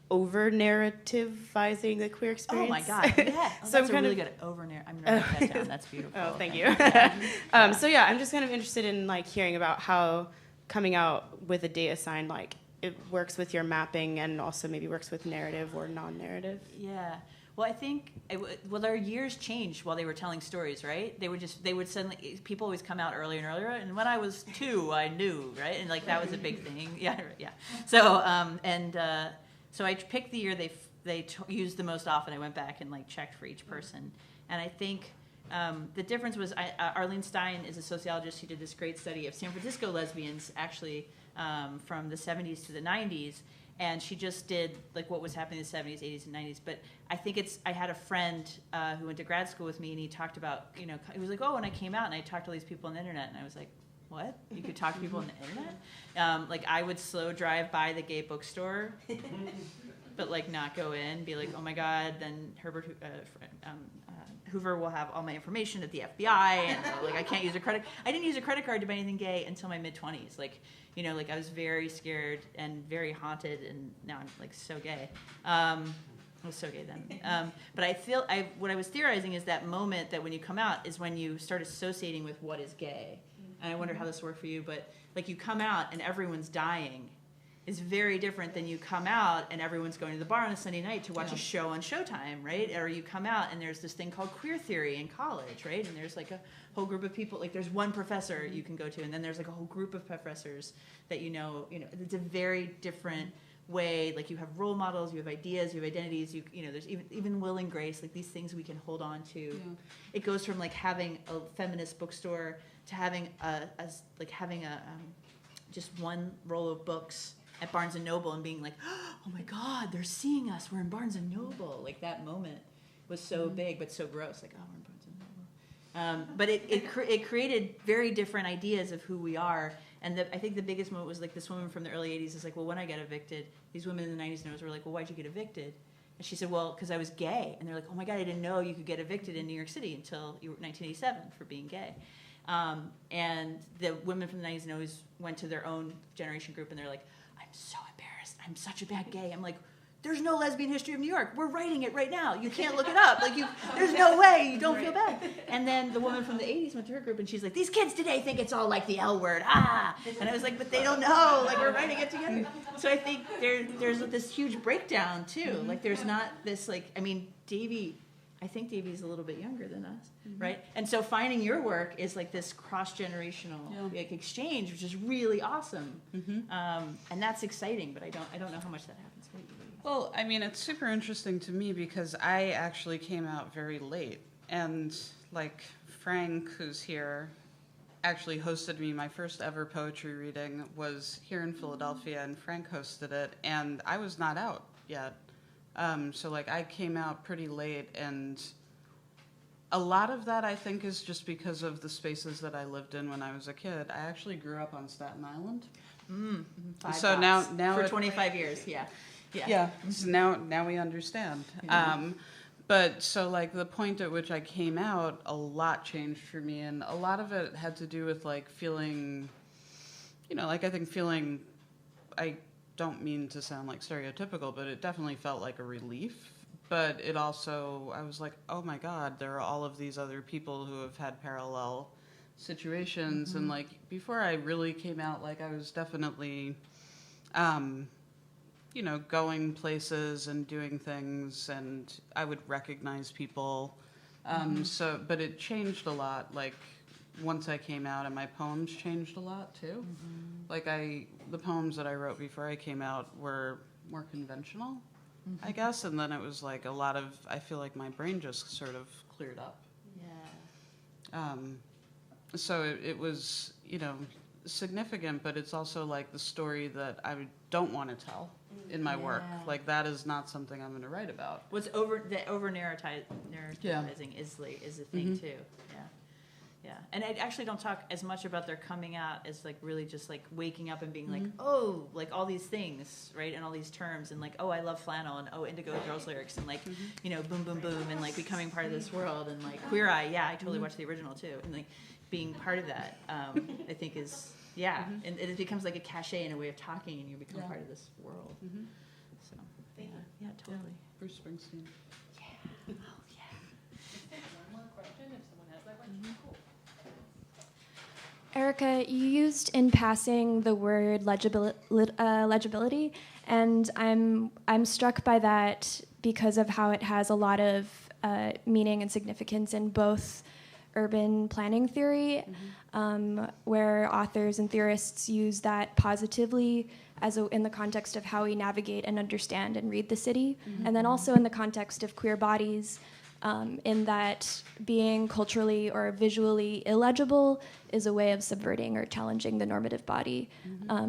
over-narrativizing the queer experience. Oh my God, yeah. Oh, So that's I'm a really kind good over-narrative. I'm going to write that down. That's beautiful. Oh, thank Okay. you. So yeah, I'm just kind of interested in like hearing about how coming out with a date assigned, like it works with your mapping and also maybe works with narrative or non-narrative. Yeah. Well, I think, their years changed while they were telling stories, right? They would suddenly, people always come out earlier and earlier, and when I was 2, I knew, right? And like, that was a big thing. Yeah, yeah. So, so I picked the year they used the most often. I went back and like checked for each person. And I think the difference was, Arlene Stein is a sociologist who did this great study of San Francisco lesbians, actually, from the 70s to the 90s. And she just did like what was happening in the 70s, 80s, and 90s. But I think I had a friend who went to grad school with me, and he talked about, he was like, oh, when I came out and I talked to all these people on the internet, and I was like, what? You could talk to people on the internet? Like I would slow drive by the gay bookstore, but like not go in, be like, oh my God, then Herbert Hoover will have all my information at the FBI, and like I can't use a credit. I didn't use a credit card to buy anything gay until my mid-20s. Like, like I was very scared and very haunted, and now I'm like so gay. I was so gay then. But I feel what I was theorizing is that moment that when you come out is when you start associating with what is gay. And I wonder how this worked for you, but like you come out and everyone's dying is very different than you come out and everyone's going to the bar on a Sunday night to watch a show on Showtime, right? Or you come out and there's this thing called queer theory in college, right? And there's like a whole group of people, like there's one professor you can go to, and then there's like a whole group of professors that it's a very different way. Like you have role models, you have ideas, you have identities, there's even Will and Grace, like these things we can hold on to. Yeah. It goes from like having a feminist bookstore to having just one roll of books at Barnes & Noble and being like, oh my God, they're seeing us. We're in Barnes & Noble. Like that moment was so big, but so gross. Like, oh, we're in Barnes & Noble. But it created very different ideas of who we are. And I think the biggest moment was like this woman from the early 80s is like, well, when I got evicted, these women in the 90s and 90s were like, well, why'd you get evicted? And she said, well, because I was gay. And they're like, oh my God, I didn't know you could get evicted in New York City until 1987 for being gay. And the women from the 90s and 90s went to their own generation group and they're like, I'm so embarrassed. I'm such a bad gay. I'm like, there's no lesbian history of New York. We're writing it right now. You can't look it up. Like there's no way. You don't feel bad. And then the woman from the 80s went to her group and she's like, these kids today think it's all like the L word. Ah. And I was like, but they don't know. Like we're writing it together. So I think there's this huge breakdown too. Like there's not this I think Davy's a little bit younger than us, right? And so finding your work is like this cross-generational like exchange, which is really awesome. And that's exciting, but I don't know how much that happens. Well, I mean, it's super interesting to me because I actually came out very late. And like Frank, who's here, actually hosted me. My first ever poetry reading was here in Philadelphia, and Frank hosted it, and I was not out yet. So like I came out pretty late, and a lot of that I think is just because of the spaces that I lived in when I was a kid. I actually grew up on Staten Island. So now for 25 years, yeah. So now we understand. But so like the point at which I came out, a lot changed for me, and a lot of it had to do with like feeling, I think feeling, I don't mean to sound like stereotypical, but it definitely felt like a relief. But it also, I was like, oh my God, there are all of these other people who have had parallel situations. And like before I really came out, like I was definitely, going places and doing things, and I would recognize people. But it changed a lot. Like once I came out, and my poems changed a lot too. Like the poems that I wrote before I came out were more conventional, I guess, and then it was like a lot of, I feel like my brain just sort of cleared up. So it was, significant, but it's also like the story that I don't want to tell in my work. Like that is not something I'm going to write about. What's over narrativizing is a thing too. Yeah, and I actually don't talk as much about their coming out as like really just like waking up and being like, oh, like all these things, right, and all these terms, and like, oh, I love flannel, and oh, Indigo Girls lyrics, and like, you know, boom, boom, boom, and like becoming part of this world, and like Queer Eye, yeah, I totally watched the original too, and like being part of that, I think is, and it becomes like a cachet and a way of talking, and you become part of this world. So, yeah, totally. Bruce Springsteen. Yeah. Oh, yeah. One more question, if someone has that question. Cool. Erica, you used in passing the word legibility, and I'm struck by that because of how it has a lot of meaning and significance in both urban planning theory, where authors and theorists use that positively in the context of how we navigate and understand and read the city, and then also in the context of queer bodies, in that being culturally or visually illegible is a way of subverting or challenging the normative body.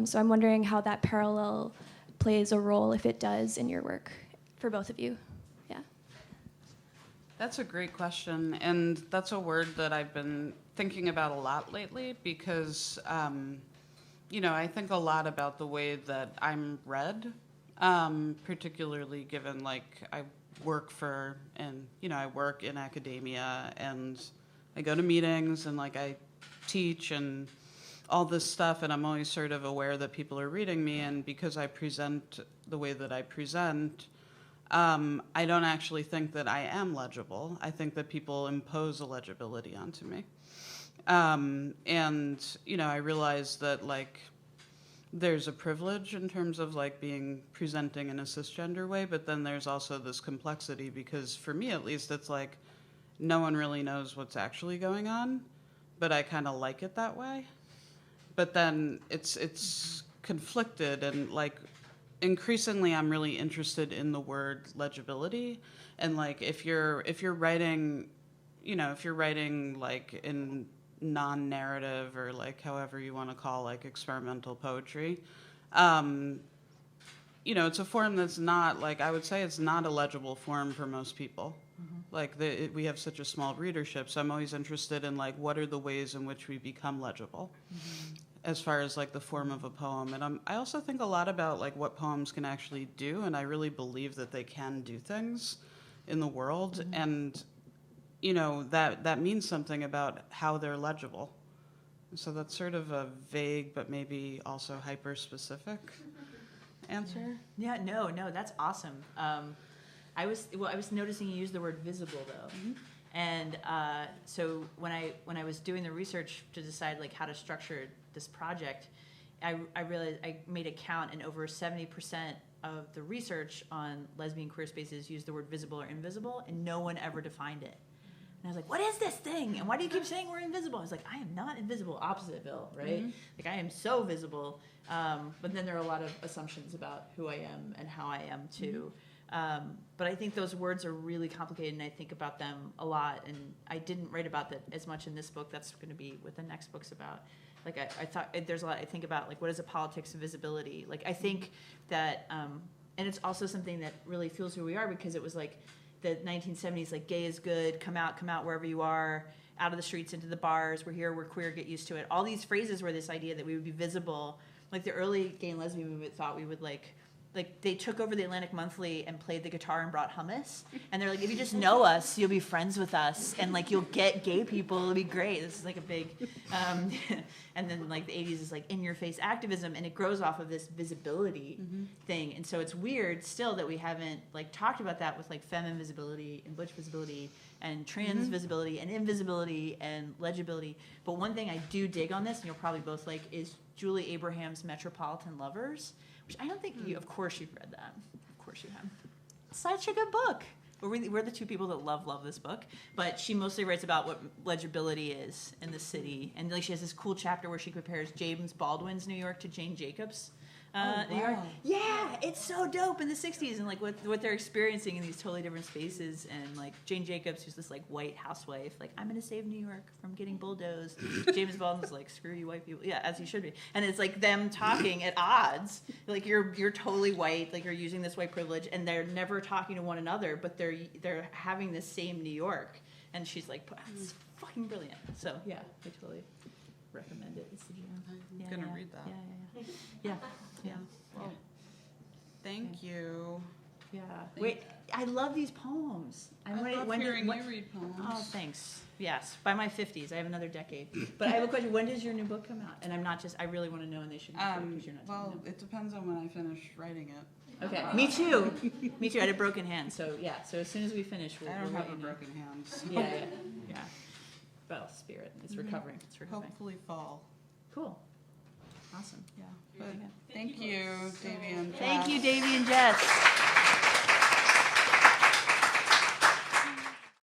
So I'm wondering how that parallel plays a role, if it does, in your work for both of you. Yeah. That's a great question, and that's a word that I've been thinking about a lot lately because, you know, I think a lot about the way that I'm read, particularly given, like, I work I work in academia, and I go to meetings, and, like, I teach and all this stuff, and I'm always sort of aware that people are reading me, and because I present the way that I present, I don't actually think that I am legible. I think that people impose a legibility onto me. And, you know, I realize that, like, there's a privilege in terms of, like, presenting in a cisgender way, but then there's also this complexity because, for me at least, it's like no one really knows what's actually going on, but I kind of like it that way. But then it's conflicted, and, like, increasingly I'm really interested in the word legibility, and, like, if you're writing, you know, like in non-narrative or, like, however you want to call, like, experimental poetry, you know, it's a form that's not, like, I would say it's not a legible form for most people. Like, we have such a small readership, so I'm always interested in, like, what are the ways in which we become legible as far as, like, the form of a poem. And I also think a lot about, like, what poems can actually do, and I really believe that they can do things in the world, and, you know, that means something about how they're legible. So that's sort of a vague but maybe also hyper-specific answer. Yeah, no, that's awesome. I was noticing you use the word visible though, and so when I was doing the research to decide, like, how to structure this project, I realized I made a count, and over 70% of the research on lesbian queer spaces used the word visible or invisible, and no one ever defined it. And I was like, what is this thing? And why do you keep saying we're invisible? I was like, I am not invisible, oppositeville, right? Like, I am so visible. But then there are a lot of assumptions about who I am and how I am too. But I think those words are really complicated, and I think about them a lot. And I didn't write about that as much in this book. That's going to be what the next book's about. Like, I thought there's a lot I think about, like, what is a politics of visibility? Like, I think that, and it's also something that really fuels who we are, because it was like the 1970s, like, gay is good, come out wherever you are, out of the streets into the bars, we're here, we're queer, get used to it. All these phrases were this idea that we would be visible. Like, the early gay and lesbian movement thought we would, like they took over the Atlantic Monthly and played the guitar and brought hummus. And they're like, if you just know us, you'll be friends with us, and, like, you'll get gay people, it'll be great. This is, like, a big, and then, like, the 80s is, like, in-your-face activism, and it grows off of this visibility thing. And so it's weird still that we haven't, like, talked about that with, like, feminine visibility and butch visibility and trans visibility and invisibility and legibility. But one thing I do dig on this, and you'll probably both like, is Julie Abraham's Metropolitan Lovers, which I don't think of course you've read that. Of course you have. Such a good book. We're the two people that love this book, but she mostly writes about what legibility is in the city. And, like, she has this cool chapter where she compares James Baldwin's New York to Jane Jacobs' New York. Yeah, it's so dope in the 60s, and, like, what they're experiencing in these totally different spaces. And, like, Jane Jacobs, who's this, like, white housewife, like, I'm going to save New York from getting bulldozed. James Baldwin's like, screw you white people. Yeah, as he should be. And it's like them talking at odds. Like, you're totally white, like, you're using this white privilege, and they're never talking to one another, but they're having this same New York And she's like, it's fucking brilliant. So yeah, I totally recommend it. It's the jam. I'm gonna read that. Yeah. Well, thank you. Yeah. Wait, I love these poems. I love hearing you read poems. Oh, thanks. Yes, by my 50s, I have another decade. But I have a question. When does your new book come out? And I'm not just, I really want to know, and they should be sure, because you're not well, it depends on when I finish writing it. Okay, me too. Me too. I had a broken hand, so yeah. So as soon as we finish, we'll. I don't we'll have a broken hand. So. Yeah. Well, spirit. It's recovering. It's recovering. Hopefully fall. Cool. Awesome. Yeah. But thank you, Davy and Jess. Thank you, Davy and Jess.